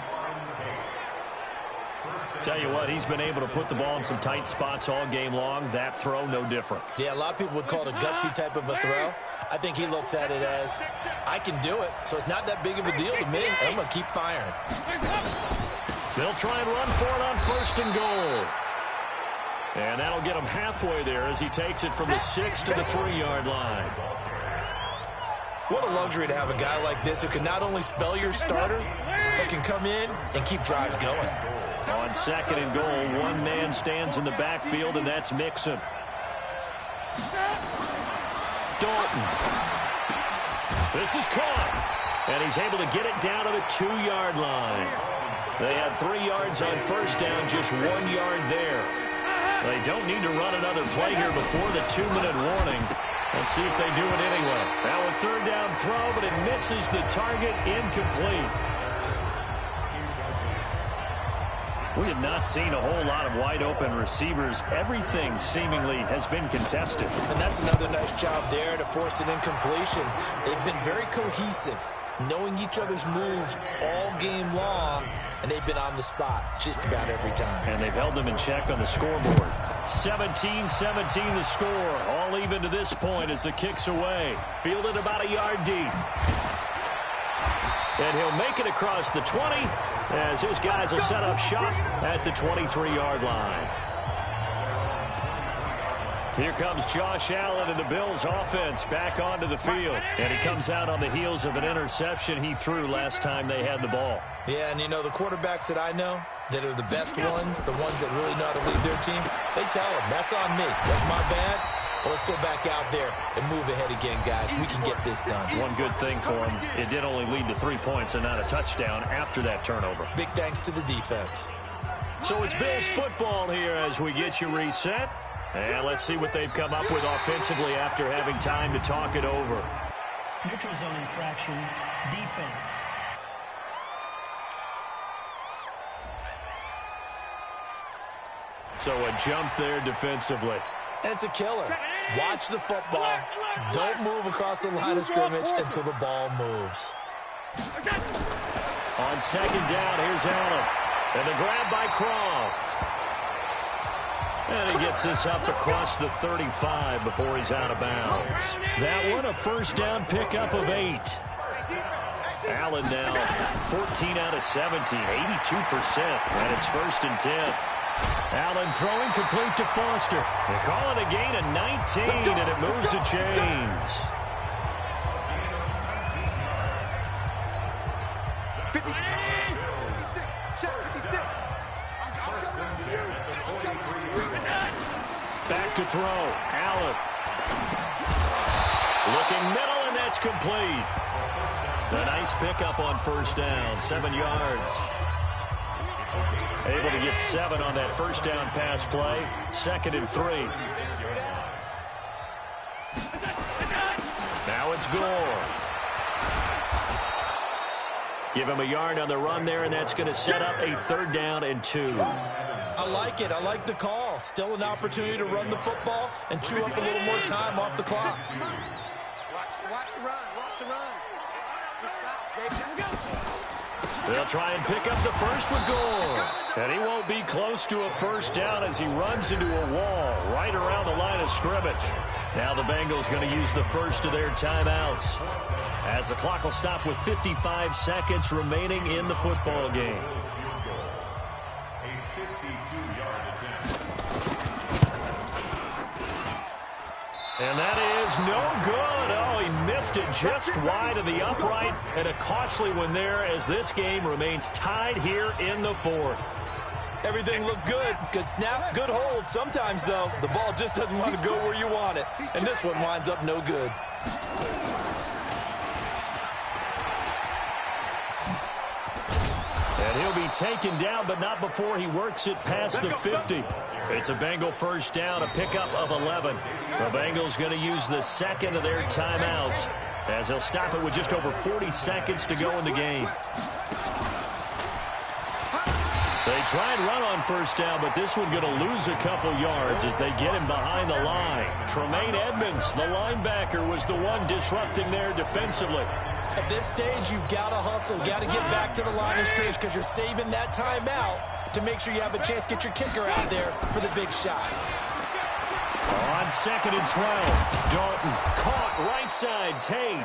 Tell you what, he's been able to put the ball in some tight spots all game long. That throw, no different. Yeah, a lot of people would call it a gutsy type of a throw. I think he looks at it as, I can do it, so it's not that big of a deal to me, and I'm going to keep firing. They'll try and run for it on 1st and goal. And that'll get him halfway there as he takes it from the 6 to the 3-yard line. What a luxury to have a guy like this who can not only spell your starter, but can come in and keep drives going. On 2nd and goal, one man stands in the backfield, and that's Mixon. Dalton. This is caught, and he's able to get it down to the 2-yard line. They had 3 yards on first down, just 1 yard there. They don't need to run another play here before the 2-minute warning. Let's see if they do it anyway. Now a 3rd down throw, but it misses the target, incomplete. We have not seen a whole lot of wide-open receivers. Everything seemingly has been contested. And that's another nice job there to force an incompletion. They've been very cohesive, knowing each other's moves all game long, and they've been on the spot just about every time. And they've held them in check on the scoreboard. 17-17 the score. All even to this point as the kick's away. Fielded about a yard deep. And he'll make it across the 20 as his guys will set up shop at the 23-yard line. Here comes Josh Allen and the Bills offense back onto the field. And he comes out on the heels of an interception he threw last time they had the ball. Yeah, and you know, the quarterbacks that I know that are the best ones, the ones that really know how to lead their team, they tell them, that's on me. That's my bad. But let's go back out there and move ahead again, guys. We can get this done. One good thing for him, it did only lead to 3 points and not a touchdown after that turnover. Big thanks to the defense. So it's Bills football here as we get you reset. And let's see what they've come up with offensively after having time to talk it over. Neutral zone infraction, defense. So a jump there defensively. And it's a killer. Watch the football. Don't move across the line of scrimmage until the ball moves. On 2nd down, here's Allen. And the grab by Croft. And he gets this up across the 35 before he's out of bounds. That one, a first down pickup of 8. Allen now 14 out of 17, 82%. And it's 1st and 10. Allen throwing complete to Foster. They call it a gain of 19, and it moves the chains. 56. Back to throw. Allen. Looking middle, and that's complete. A nice pickup on first down. 7 yards. Able to get 7 on that first down pass play. 2nd and 3. Now it's Gore. Give him a yard on the run there, and that's going to set up a 3rd down and 2. I like it. I like the call. Still an opportunity to run the football and chew up a little more time off the clock. Watch the run. Watch the run. They'll try and pick up the first with Gore. And he won't be close to a first down as he runs into a wall right around the line of scrimmage. Now the Bengals going to use the first of their timeouts as the clock will stop with 55 seconds remaining in the football game. And that is no good. Oh, he missed it just wide of the upright. And a costly one there as this game remains tied here in the 4th. Everything looked good. Good snap, good hold. Sometimes, though, the ball just doesn't want to go where you want it. And this one winds up no good. And he'll be taken down, but not before he works it past the 50. It's a Bengal first down, a pickup of 11. The Bengals going to use the 2nd of their timeouts as they'll stop it with just over 40 seconds to go in the game. They try and run on first down, but this one going to lose a couple yards as they get him behind the line. Tremaine Edmonds, the linebacker, was the one disrupting there defensively. At this stage, you've got to hustle, got to get back to the line of scrimmage because you're saving that timeout to make sure you have a chance to get your kicker out there for the big shot. On 2nd and 12, Dalton caught right side, Tate.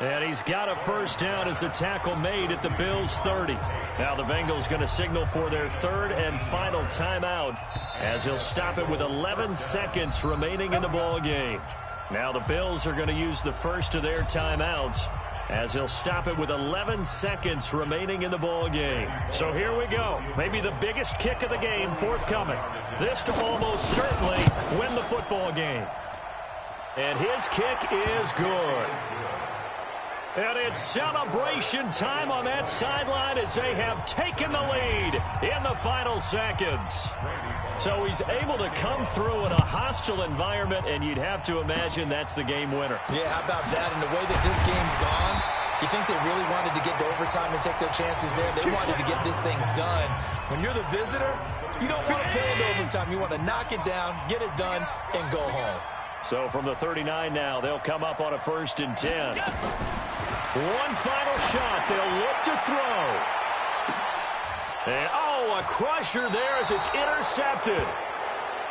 And he's got a first down as the tackle made at the Bills' 30. Now the Bengals going to signal for their 3rd and final timeout as he'll stop it with 11 seconds remaining in the ball game. Now the Bills are going to use the first of their timeouts as he'll stop it with 11 seconds remaining in the ball game. So here we go. Maybe the biggest kick of the game forthcoming. This to almost certainly win the football game. And his kick is good. And it's celebration time on that sideline as they have taken the lead in the final seconds. So he's able to come through in a hostile environment, and you'd have to imagine that's the game winner. Yeah, how about that? And the way that this game's gone, you think they really wanted to get to overtime and take their chances there? They wanted to get this thing done. When you're the visitor, you don't want to play into overtime. You want to knock it down, get it done, and go home. So from the 39 now, they'll come up on a 1st and 10. One final shot. They'll look to throw. And, a crusher there as it's intercepted.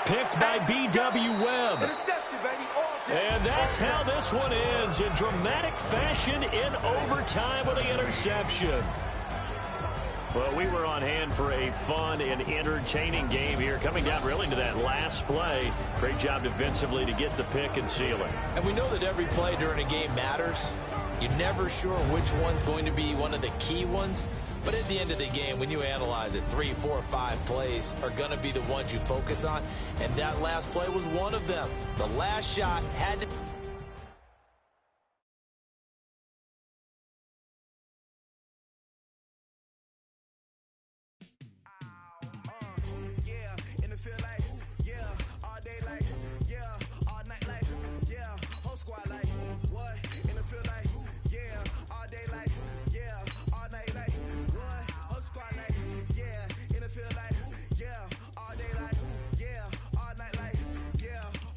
Picked by B.W. Webb. Interception, baby. And that's how this one ends, in dramatic fashion in overtime with the interception. Well, we were on hand for a fun and entertaining game here, coming down really to that last play. Great job defensively to get the pick and seal it. And we know that every play during a game matters. You're never sure which one's going to be one of the key ones. But at the end of the game, when you analyze it, 3, 4, 5 plays are going to be the ones you focus on. And that last play was one of them. The last shot had to...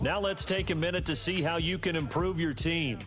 Now let's take a minute to see how you can improve your team.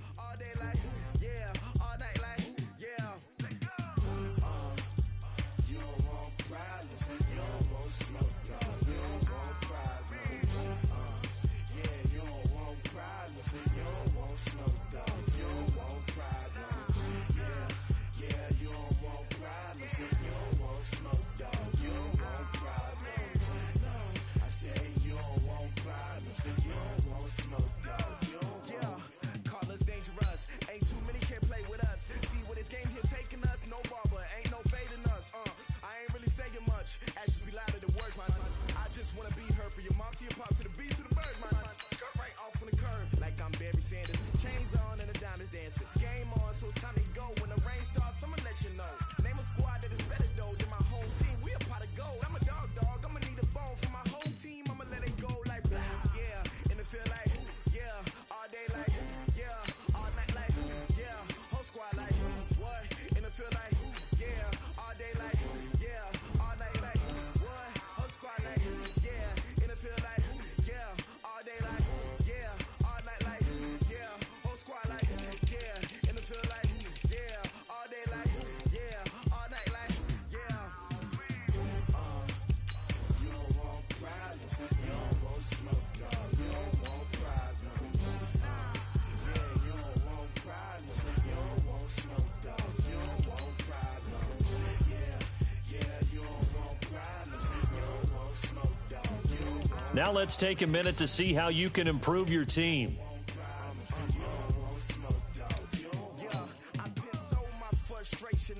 Now let's take a minute to see how you can improve your team.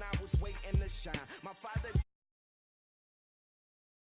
I was waiting to shine. My father